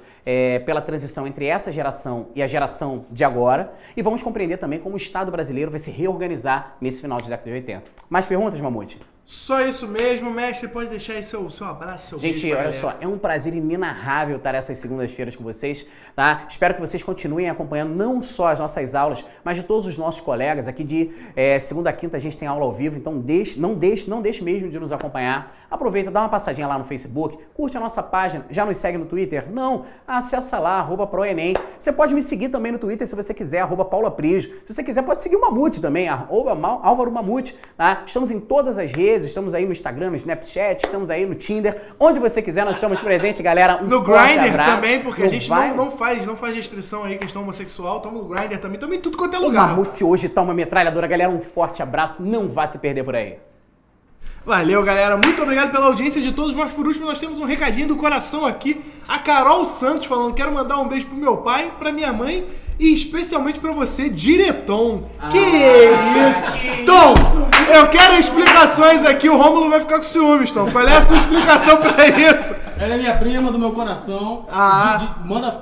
pela transição entre essa geração e a geração de agora, e vamos compreender também como o Estado brasileiro vai se reorganizar nesse final de década de 80. Mais perguntas, Mamute? Só isso mesmo, mestre. Pode deixar aí seu abraço, seu beijo. Gente, olha só, é um prazer inenarrável estar essas segundas-feiras com vocês, tá? Espero que vocês continuem acompanhando não só as nossas aulas, mas de todos os nossos colegas. Aqui de segunda a quinta a gente tem aula ao vivo, então não deixe mesmo de nos acompanhar. Aproveita, dá uma passadinha lá no Facebook, curte a nossa página, já nos segue no Twitter? Não? Acessa lá, @proenem. Você pode me seguir também no Twitter se você quiser, @Paulo Aprígio. Se você quiser, pode seguir o Mamute também, @Álvaro Mamute, tá? Estamos em todas as redes, estamos aí no Instagram, no Snapchat, estamos aí no Tinder, onde você quiser, nós estamos presentes, galera. No Grindr também, porque a gente não faz restrição aí, questão homossexual, estamos no Grindr também tudo quanto é O lugar. Mamute hoje tá uma metralhadora, galera, um forte abraço, não vá se perder por aí. Valeu, galera. Muito obrigado pela audiência de todos. Mas por último, nós temos um recadinho do coração aqui. A Carol Santos falando, quero mandar um beijo pro meu pai, pra minha mãe e especialmente pra você, Direton. Que isso? Tom, eu quero explicações aqui. O Rômulo vai ficar com ciúmes, Tom. Qual é a sua explicação pra isso? Ela é minha prima do meu coração.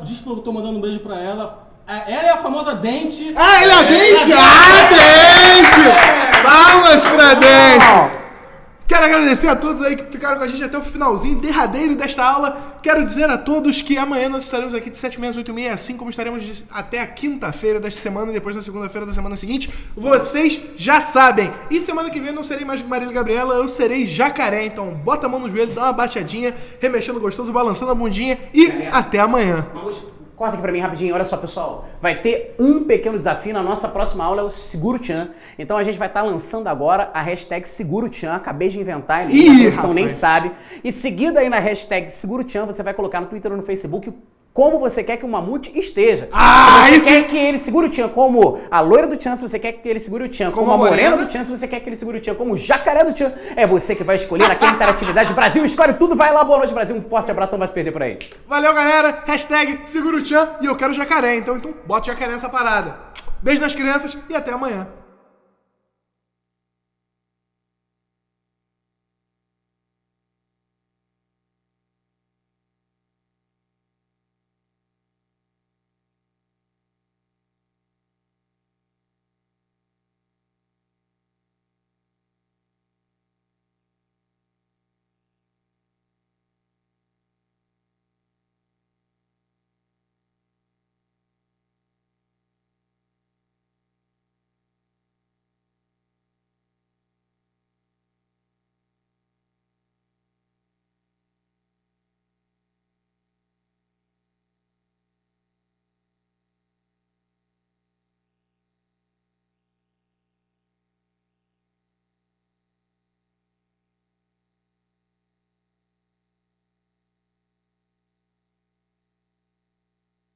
Diz que eu tô mandando um beijo pra ela. Ela é a famosa Dente. Ah, ele é a Dente? Dente! Palmas pra Dente! Quero agradecer a todos aí que ficaram com a gente até o finalzinho derradeiro desta aula. Quero dizer a todos que amanhã nós estaremos aqui de 7h30 às 8h30, assim como estaremos até a quinta-feira desta semana e depois na segunda-feira da semana seguinte. Vocês já sabem. E semana que vem não serei mais Marília Gabriela, eu serei Jacaré. Então bota a mão no joelho, dá uma baixadinha, remexendo gostoso, balançando a bundinha e até amanhã. Corta aqui pra mim rapidinho, olha só pessoal, vai ter um pequeno desafio na nossa próxima aula, é o Seguro Tchan. Então a gente vai estar lançando agora a hashtag Seguro Tchan, acabei de inventar, a produção nem sabe. E seguida aí na hashtag Seguro Tchan, você vai colocar no Twitter ou no Facebook como você quer que o Mamute esteja. Se você quer que ele segure o Tchan como a loira do Tchan, se você quer que ele segure o Tchan como a morena do Tchan, se você quer que ele segure o Tchan como o jacaré do Tchan, é você que vai escolher naquela interatividade. Brasil escolhe tudo, vai lá, boa noite Brasil, um forte abraço, não vai se perder por aí. Valeu galera, hashtag Segura o Tchan e eu quero jacaré, então bota jacaré nessa parada. Beijo nas crianças e até amanhã.